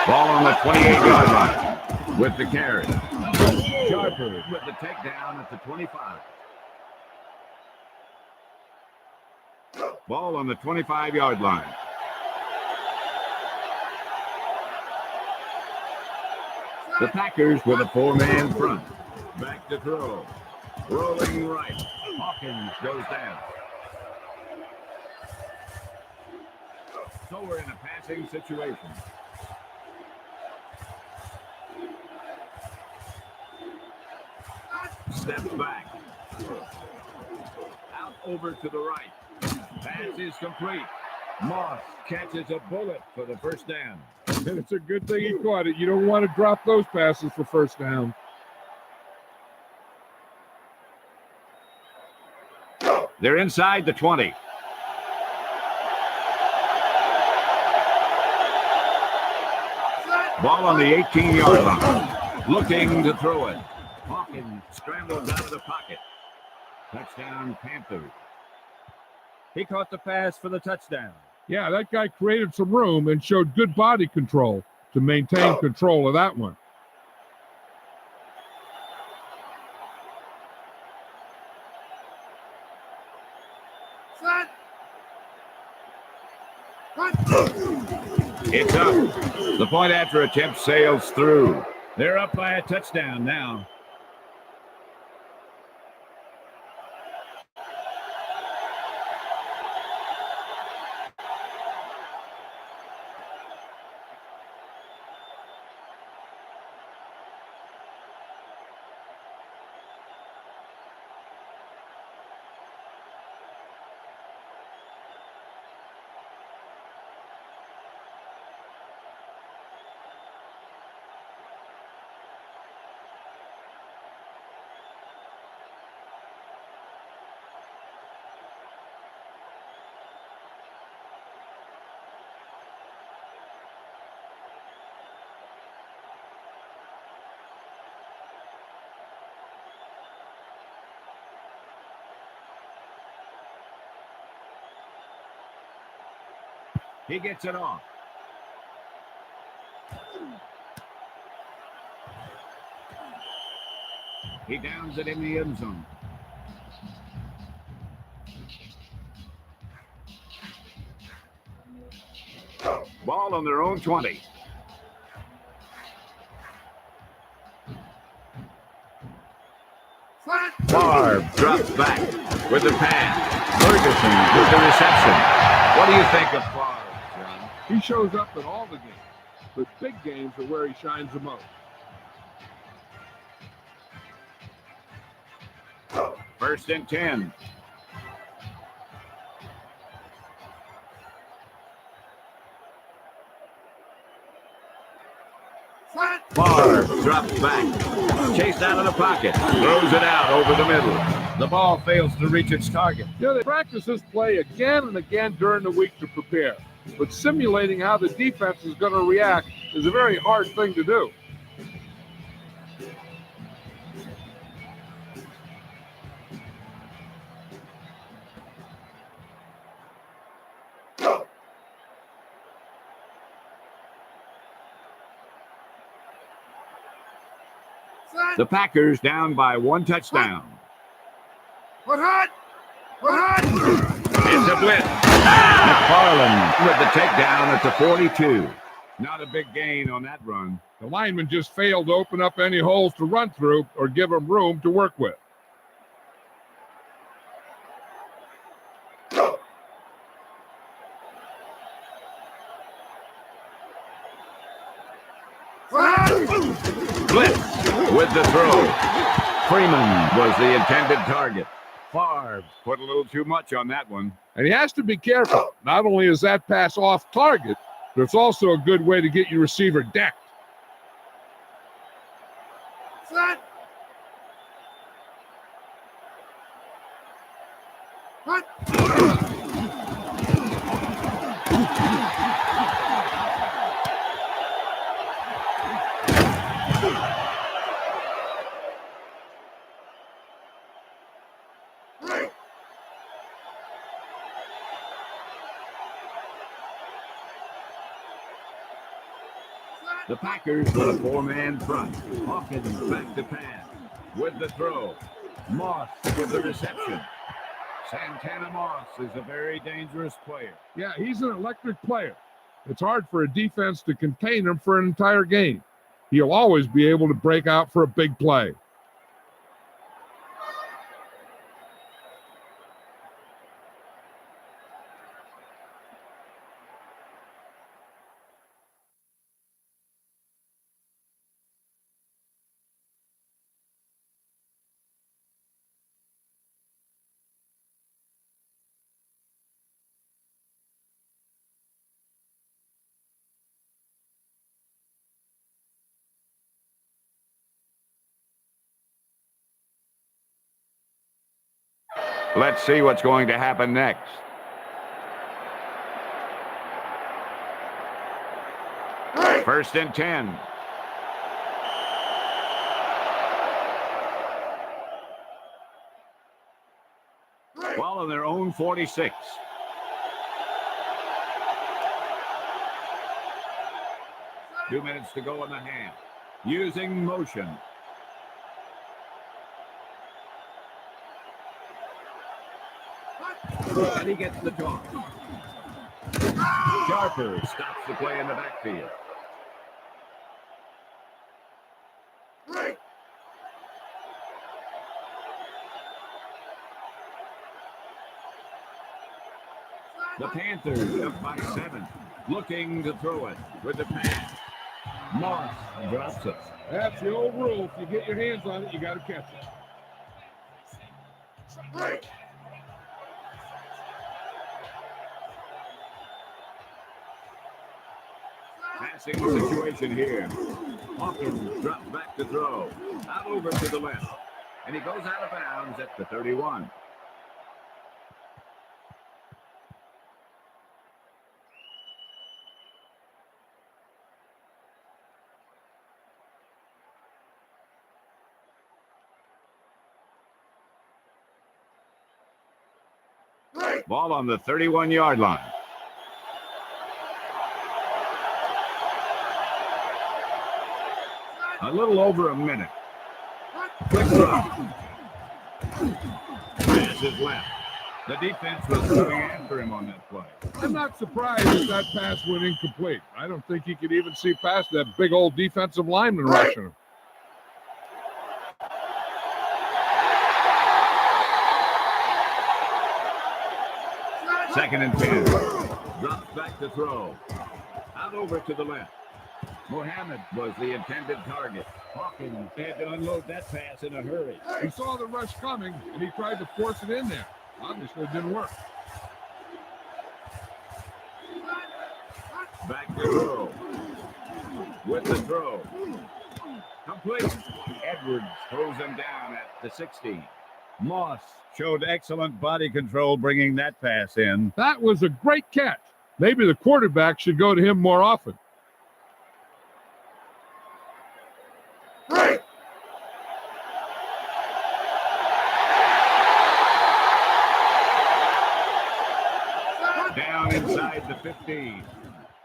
Ball on the 28-yard line with the carry. Sharper with the takedown at the 25. Ball on the 25-yard line. The Packers with a four-man front. Back to throw. Rolling right. Hawkins goes down. So we're in a passing situation. Steps back. Out over to the right. Pass is complete. Moss catches a bullet for the first down. And it's a good thing he caught it. You don't want to drop those passes for first down. They're inside the 20. Ball on the 18-yard line. Looking to throw it. Hawkins scrambles out of the pocket. Touchdown, Panthers. He caught the pass for the touchdown. Yeah, that guy created some room and showed good body control to maintain control of that one. It's up. The point after attempt sails through. They're up by a touchdown now. He gets it off. He downs it in the end zone. Ball on their own 20. Favre drops back with the pass. Ferguson with the reception. What do you think of Favre, John? He shows up in all the games, but big games are where he shines the most. First and 10. Favre drops back. Chased out of the pocket. Throws it out over the middle. The ball fails to reach its target. You know, they practice this play again and again during the week to prepare. But simulating how the defense is going to react is a very hard thing to do. The Packers down by one touchdown. What hot? What hot? It's a blitz. McFarland with the takedown at the 42. Not a big gain on that run. The lineman just failed to open up any holes to run through or give him room to work with. Blitz with the throw. Freeman was the intended target. Favre put a little too much on that one. And he has to be careful. Not only is that pass off target, but it's also a good way to get your receiver decked. The Packers with a four-man front. Hawkins back to pass with the throw. Moss with the reception. Santana Moss is a very dangerous player. Yeah, he's an electric player. It's hard for a defense to contain him for an entire game. He'll always be able to break out for a big play. Let's see what's going to happen next. First and 10. Ball on their own 46. Two minutes to go in the half. Using motion. And he gets the toss. Sharper stops the play in the backfield. The Panthers up by 7, looking to throw it with the pass. Moss drops it. That's the old rule. If you get your hands on it, you got to catch it. Passing situation here. Hawkins drops back to throw. Out over to the left. And he goes out of bounds at the 31. Ball on the 31-yard line. A little over a minute. Quick drop. Pass is left. The defense was going after him on that play. I'm not surprised if that pass went incomplete. I don't think he could even see past that big old defensive lineman rushing him. Second and 10. Drops back to throw. Out over to the left. Mohammed was the intended target. Hawkins had to unload that pass in a hurry. He saw the rush coming, and he tried to force it in there. Obviously, it didn't work. Back to throw. With the throw. Complete. Edwards throws him down at the 16. Moss showed excellent body control bringing that pass in. That was a great catch. Maybe the quarterback should go to him more often. Down inside the 15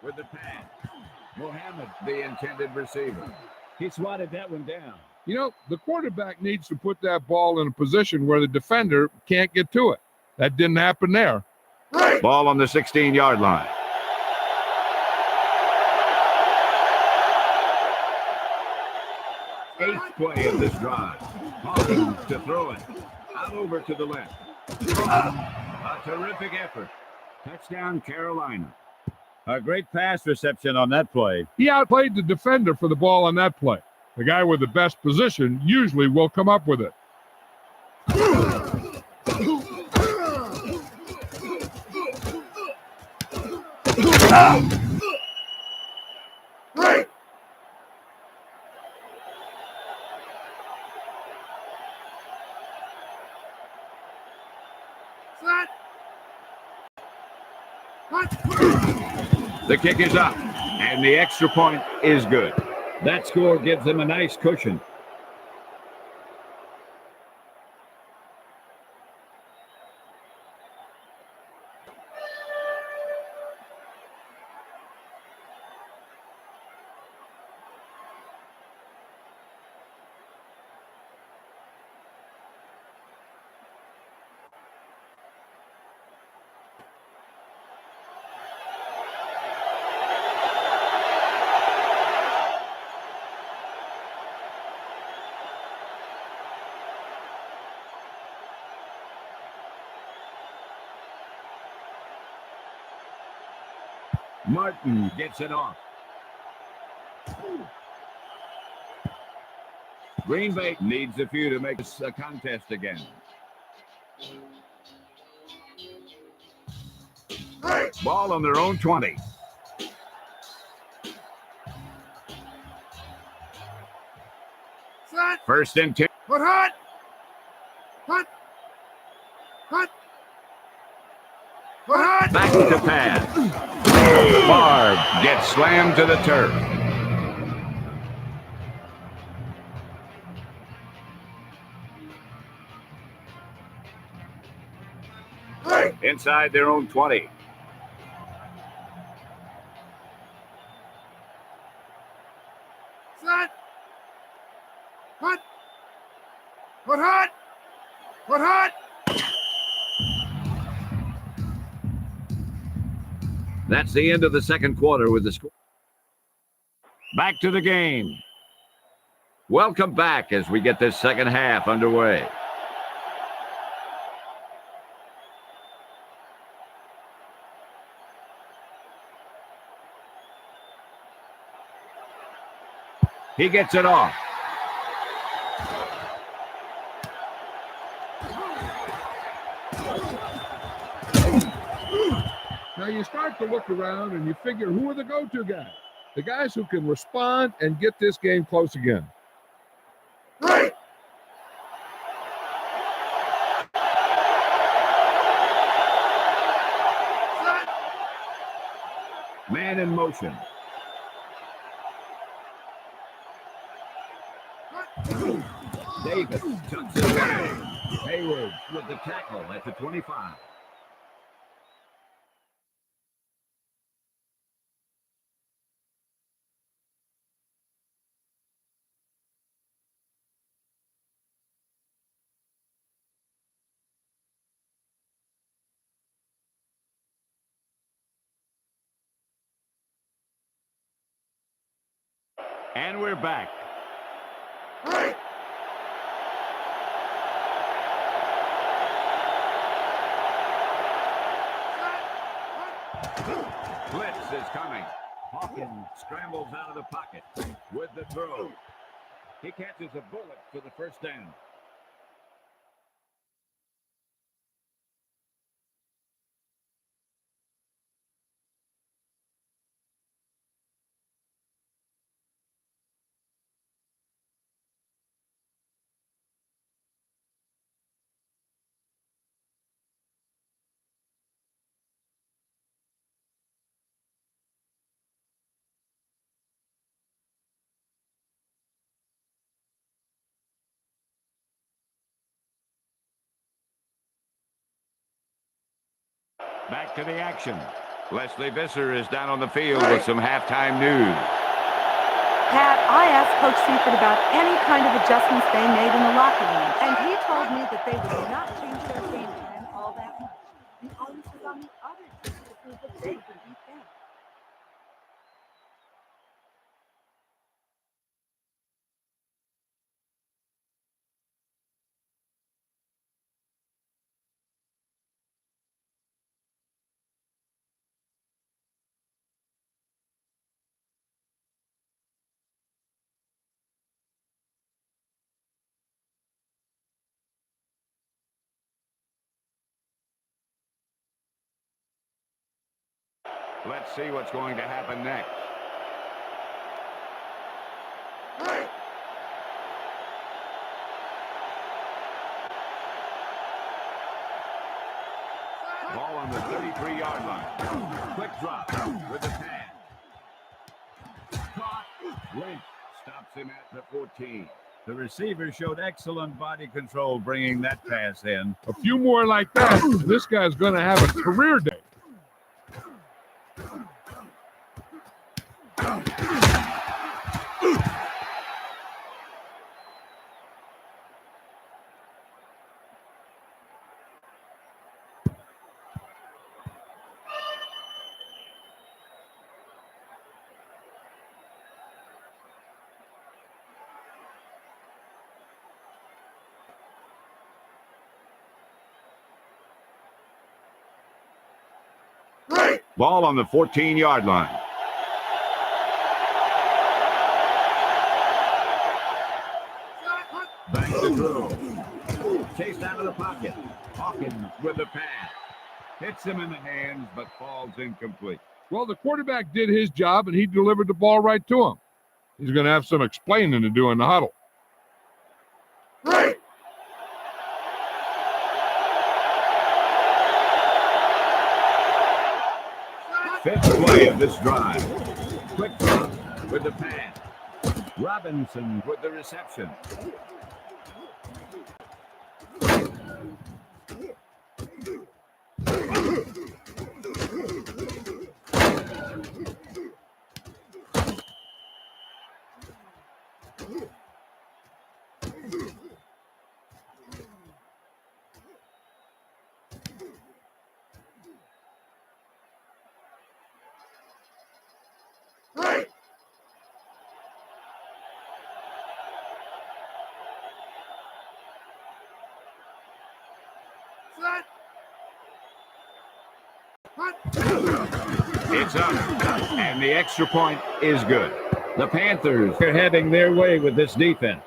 with the pass. Mohammed, the intended receiver. He swatted that one down. You know, the quarterback needs to put that ball in a position where the defender can't get to it. That didn't happen there. Ball on the 16-yard line. eighth play of this drive. Hawkins to throw it. Out over to the left. A terrific effort. Touchdown, Carolina. A great pass reception on that play. He outplayed the defender for the ball on that play. The guy with the best position usually will come up with it. The kick is up, and the extra point is good. That score gives them a nice cushion. Martin gets it off. Green Bay needs a few to make this a contest again. Ball on their own 20. First and 10. Back to pass. Favre gets slammed to the turf. Inside their own 20. That's the end of the second quarter with the score. Back to the game. Welcome back as we get this second half underway. He gets it off. Now you start to look around and you figure, who are the go-to guys? The guys who can respond and get this game close again. Man in motion. Davis tucks it away. Hayward with the tackle at the 25. And we're back. Blitz is coming. Hawkins scrambles out of the pocket with the throw. He catches a bullet for the first down. Back to the action. Leslie Visser is down on the field with some halftime news. Pat, I asked Coach Seifert about any kind of adjustments they made in the locker room, and he told me that they would not change their game plan all that much. The onus is on the other team to prove that they can beat them. Let's see what's going to happen next. Ball on the 33-yard line. Quick drop with the pass. Caught. Lynch stops him at the 14. The receiver showed excellent body control bringing that pass in. A few more like that, and this guy's going to have a career day. Ball on the 14-yard line. Back to throw. Chased out of the pocket. Hawkins with the pass. Hits him in the hands, but falls incomplete. Well, the quarterback did his job, and he delivered the ball right to him. He's going to have some explaining to do in the huddle. Fifth play of this drive. Quick drop with the pass. Robinson with the reception. It's up, and the extra point is good. The Panthers are heading their way with this defense.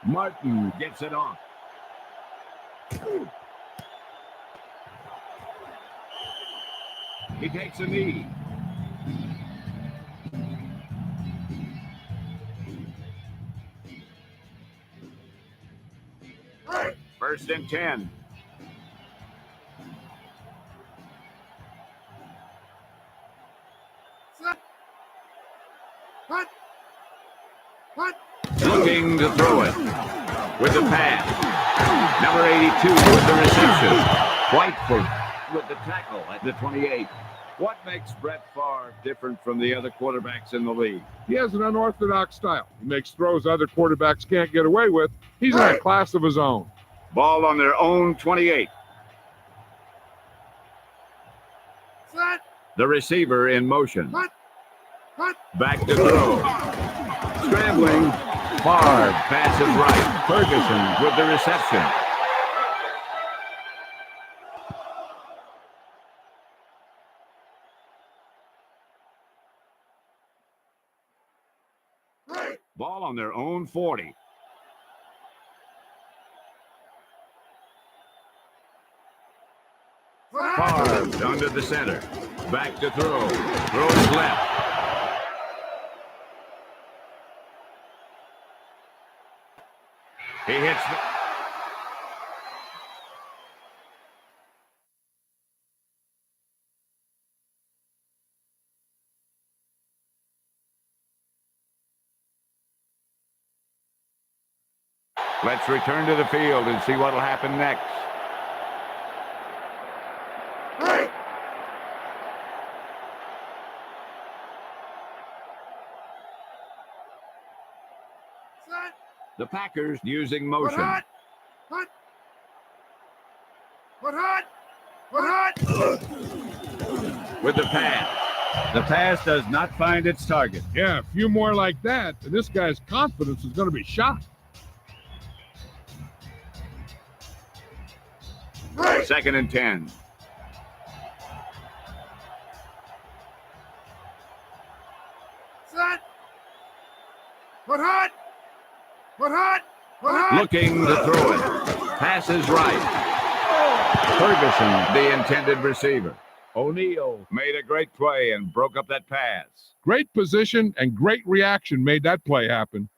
Martin gets it off. He takes a knee. First and 10. Looking to throw it with the pass. Number 82 with the reception. Whitefoot with the tackle at the 28. What makes Brett Favre different from the other quarterbacks in the league? He has an unorthodox style. He makes throws other quarterbacks can't get away with. He's in a class of his own. Ball on their own 28. The receiver in motion. Back to throw. Scrambling. Favre passes right. Ferguson with the reception. Ball on their own 40. Favre under the center. Back to throw. Throws left. He hits the... Let's return to the field and see what will happen next. The Packers using motion. With the pass. The pass does not find its target. Yeah, a few more like that, and this guy's confidence is going to be shot. Second and 10. Looking to throw it. Passes right. Ferguson, the intended receiver. O'Neal made a great play and broke up that pass. Great position and great reaction made that play happen.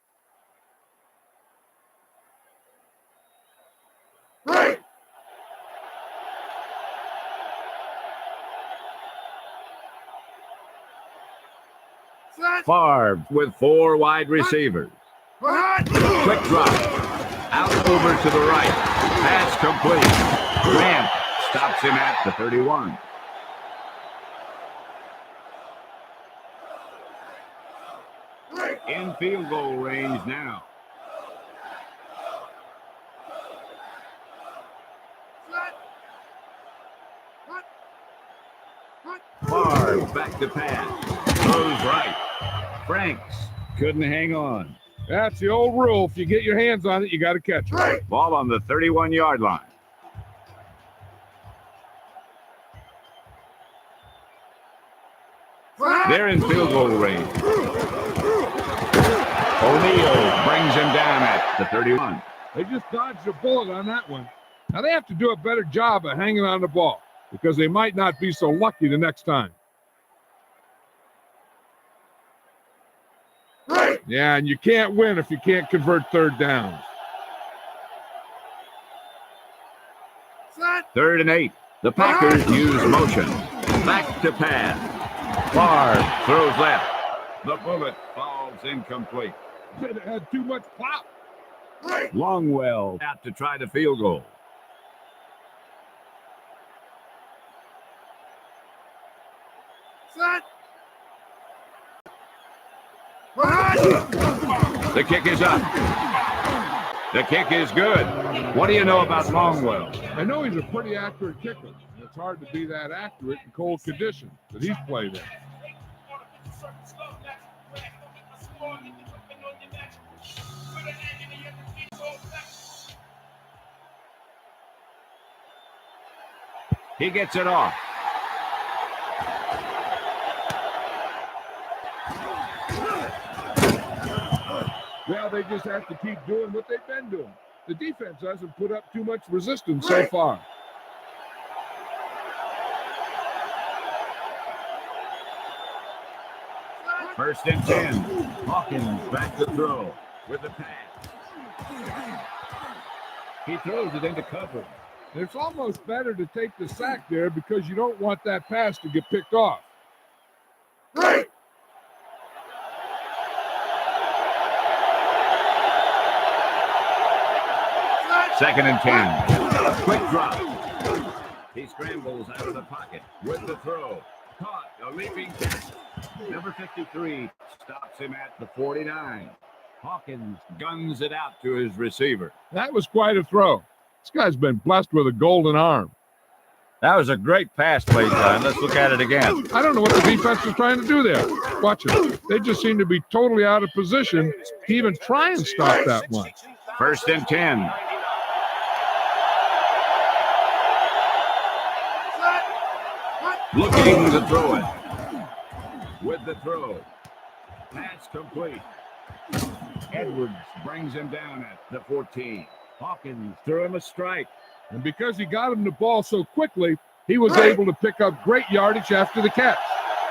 Favre with 4 wide receivers. Quick drop. Out over to the right. Pass complete. Grant stops him at the 31. In field goal range now. Favre back to pass. Throws right. Franks couldn't hang on. That's the old rule. If you get your hands on it, you got to catch it. Ball on the 31-yard line. They're in field goal range. O'Neal brings him down at the 31. They just dodged a bullet on that one. Now they have to do a better job of hanging on the ball because they might not be so lucky the next time. Yeah, and you can't win if you can't convert third downs. 3rd and 8. The Packers use motion. Back to pass. Favre throws left. The bullet falls incomplete. It had too much pop. Longwell out to try the field goal. The kick is up. The kick is good. What do you know about Longwell? I know he's a pretty accurate kicker. It's hard to be that accurate in cold conditions that he's played in. He gets it off. Well, they just have to keep doing what they've been doing. The defense hasn't put up too much resistance so far. First and 10. Hawkins back to throw with the pass. He throws it into cover. It's almost better to take the sack there because you don't want that pass to get picked off. Second and 10. Quick drop. He scrambles out of the pocket with the throw. Caught a leaping catch. Number 53 stops him at the 49. Hawkins guns it out to his receiver. That was quite a throw. This guy's been blessed with a golden arm. That was a great pass play time. Let's look at it again. I don't know what the defense was trying to do there. Watch it. They just seem to be totally out of position to even try and stop that one. First and 10. Looking to throw it. With the throw. Pass complete. Edwards brings him down at the 14. Hawkins threw him a strike. And because he got him the ball so quickly, he was able to pick up great yardage after the catch.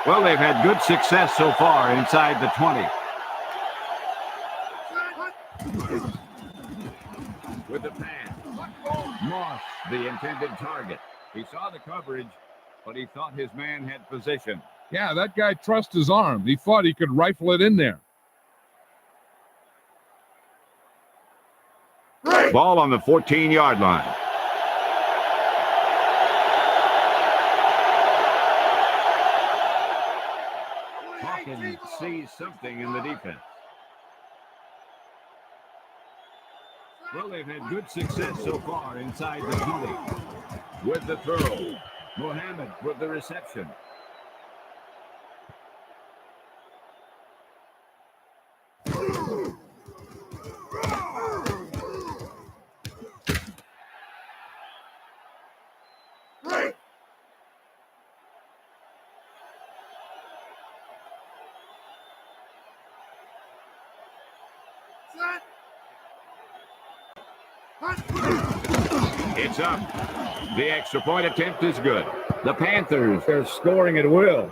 Well, they've had good success so far inside the 20. With the pass. Moss, the intended target. He saw the coverage, but he thought his man had position. Yeah, that guy trusts his arm. He thought he could rifle it in there. Ball on the 14-yard line. Hawkins sees something in the defense. Well, they've had good success so far inside the 20. With the throw. Mohammed with the reception. It's up. The extra point attempt is good. The Panthers are scoring at will.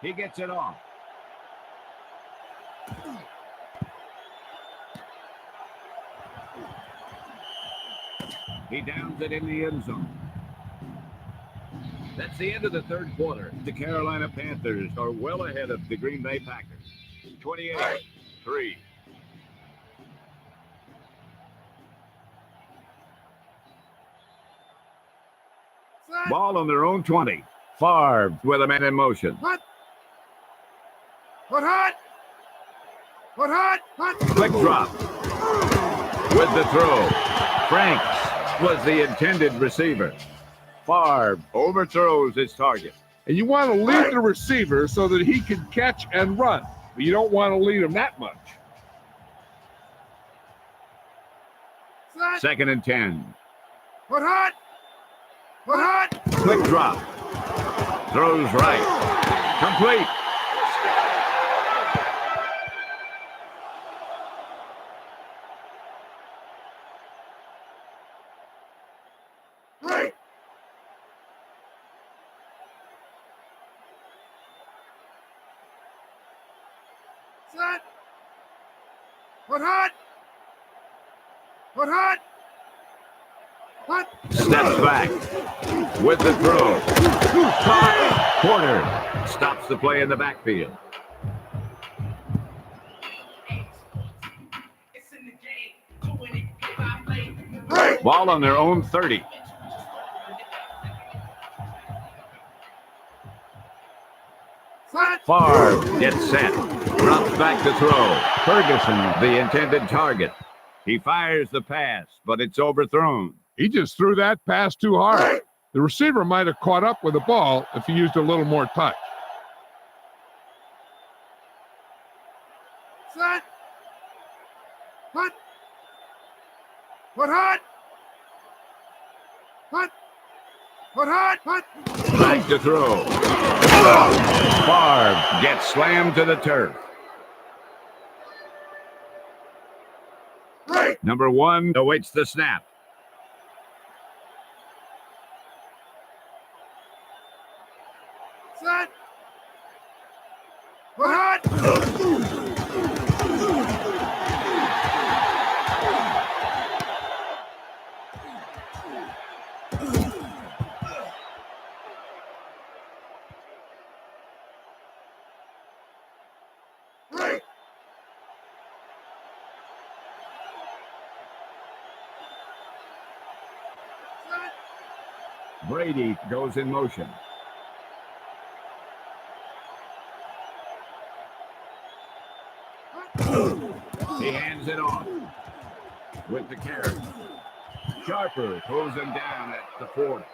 He gets it off. He downs it in the end zone. That's the end of the third quarter. The Carolina Panthers are well ahead of the Green Bay Packers. 28-3. Ball on their own 20. Favre with a man in motion. Quick drop. With the throw. Franks was the intended receiver. Favre overthrows his target. And you want to lead the receiver so that he can catch and run. But you don't want to lead him that much. 2nd and 10. Quick drop. Throws right. Complete. Steps back with the throw. Porter stops the play in the backfield. Ball on their own 30. Favre gets set. Drops back to throw. Ferguson, the intended target. He fires the pass, but it's overthrown. He just threw that pass too hard. The receiver might have caught up with the ball if he used a little more touch. Back to throw. Favre gets slammed to the turf. Number 1 awaits the snap. Brady goes in motion. He hands it off with the carry. Sharper pulls him down at the 40.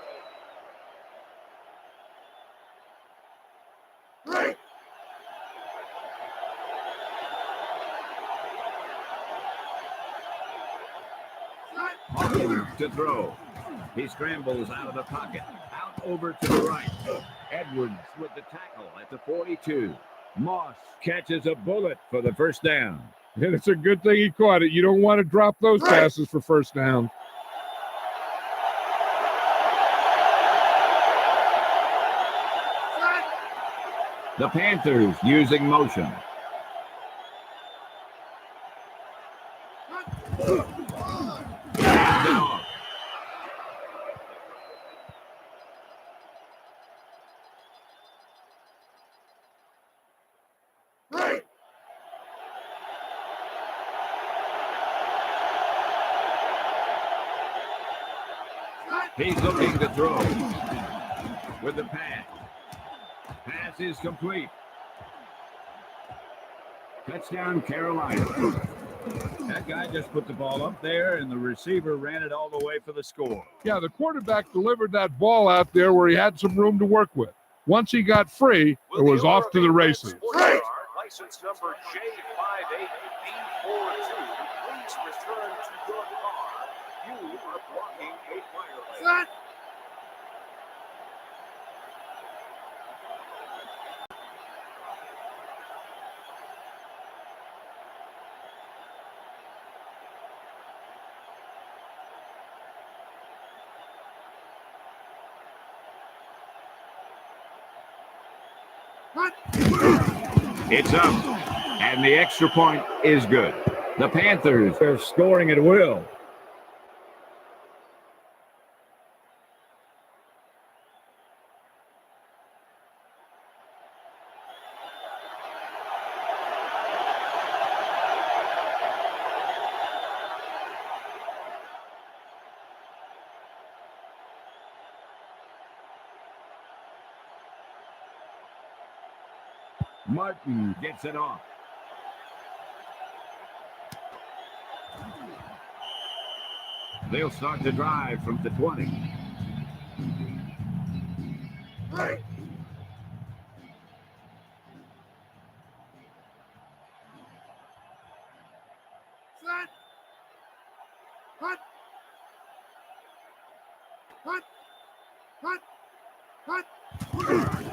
To throw. He scrambles out of the pocket. Out over to the right. Edwards with the tackle at the 42. Moss catches a bullet for the first down. And it's a good thing he caught it. You don't want to drop those passes for first down. The Panthers using motion. Hands it off. He's looking to throw with the pass. Pass is complete. Touchdown, Carolina. That guy just put the ball up there, and the receiver ran it all the way for the score. Yeah, the quarterback delivered that ball out there where he had some room to work with. Once he got free, it was off to the races. license number J58B42, please return to your car. You are blocking a fire lane. It's up, and the extra point is good. The Panthers are scoring at will. Martin gets it off. They'll start the drive from the 20.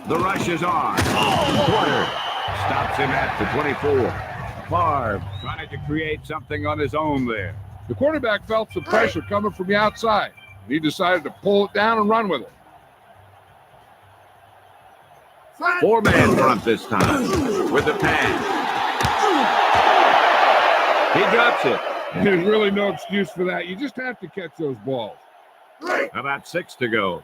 The rush is on. Porter stops him at the 24. Favre tried to create something on his own there. The quarterback felt some pressure coming from the outside. He decided to pull it down and run with it. Four-man front this time with the pass. He drops it. There's really no excuse for that. You just have to catch those balls. About 6 to go.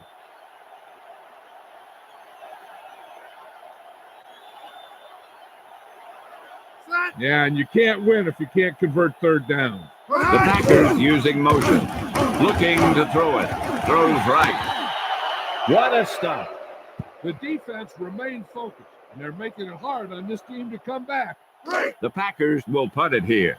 Yeah, and you can't win if you can't convert third down. The Packers using motion. Looking to throw it. Throws right. What a stop. The defense remained focused, and they're making it hard on this team to come back. The Packers will punt it here.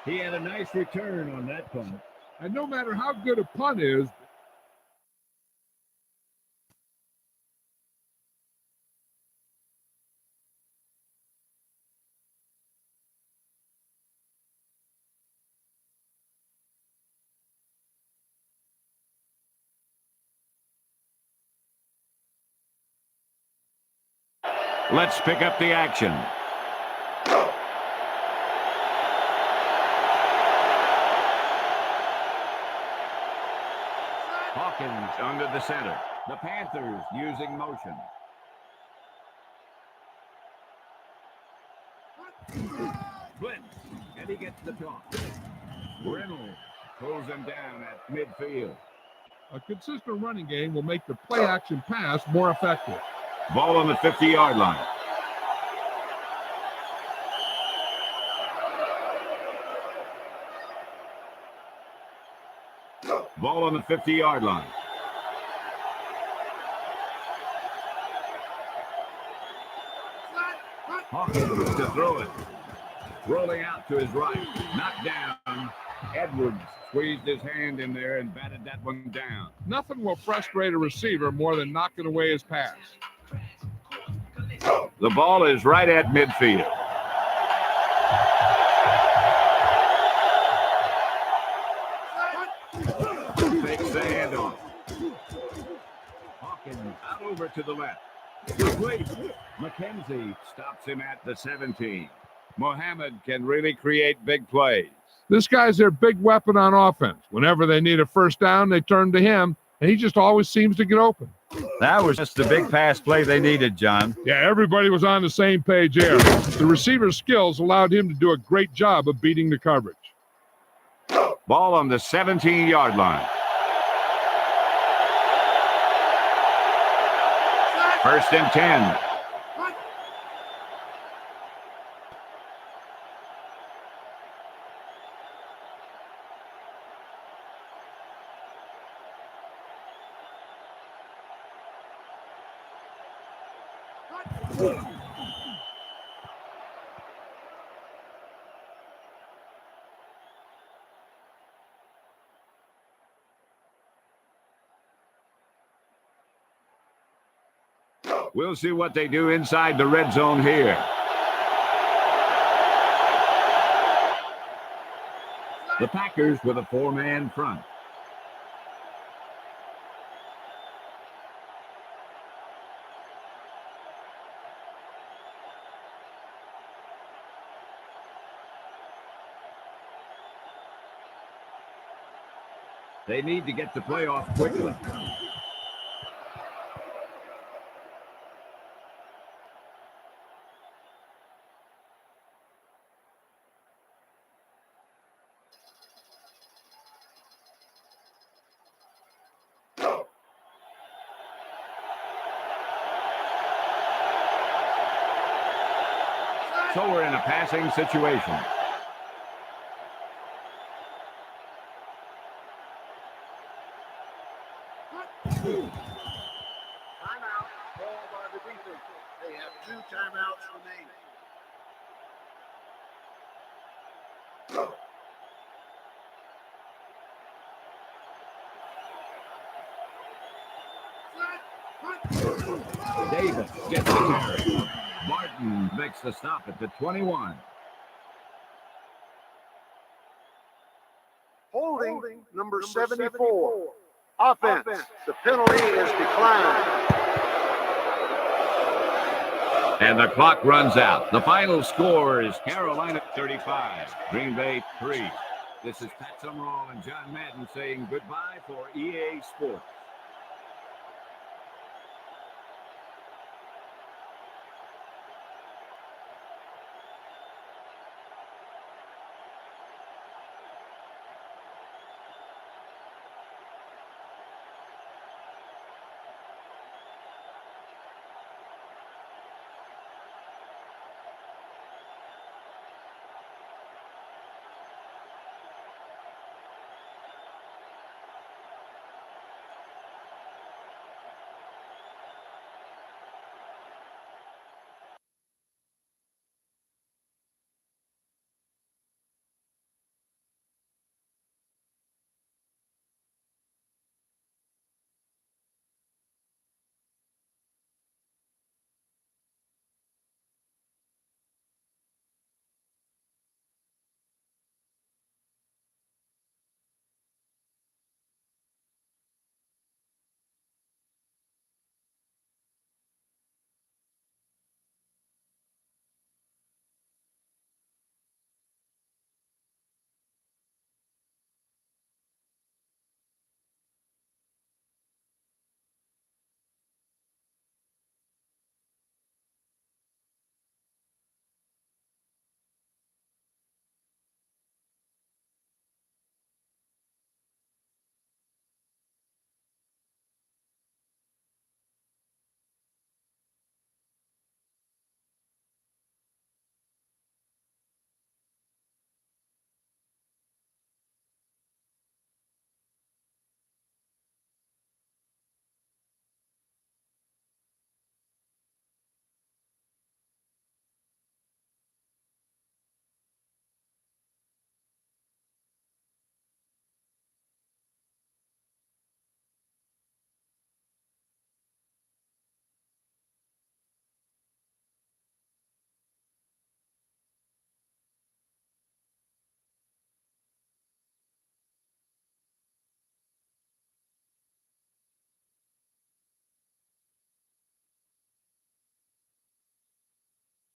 He had a nice return on that punt. And no matter how good a punt is, Let's pick up the action. Hawkins under the center. The Panthers using motion. Blitz, and he gets the toss. Reynolds pulls him down at midfield. a consistent running game will make the play-action pass more effective. Ball on the 50-yard line. Ball on the 50-yard line. Hawkins to throw it. Rolling out to his right. Knocked down. Edwards squeezed his hand in there and batted that one down. Nothing will frustrate a receiver more than knocking away his pass. The ball is right at midfield. Takes the handoff. Hawkins out over to the left. Complete. McKenzie stops him at the 17. Mohammed can really create big plays. This guy's their big weapon on offense. Whenever they need a first down, they turn to him, and he just always seems to get open. That was just the big pass play they needed, John. Yeah, everybody was on the same page there. The receiver's skills allowed him to do a great job of beating the coverage. Ball on the 17-yard line. First and 10. We'll see what they do inside the red zone here. The Packers with a four-man front. They need to get the play off quickly. So we're in a passing situation. Timeout called by the defense. They have 2 timeouts remaining. Davis gets the carry. Martin makes the stop at the 21. Holding number 74. Offense. The penalty is declined. And the clock runs out. The final score is Carolina 35, Green Bay 3. This is Pat Summerall and John Madden saying goodbye for EA Sports.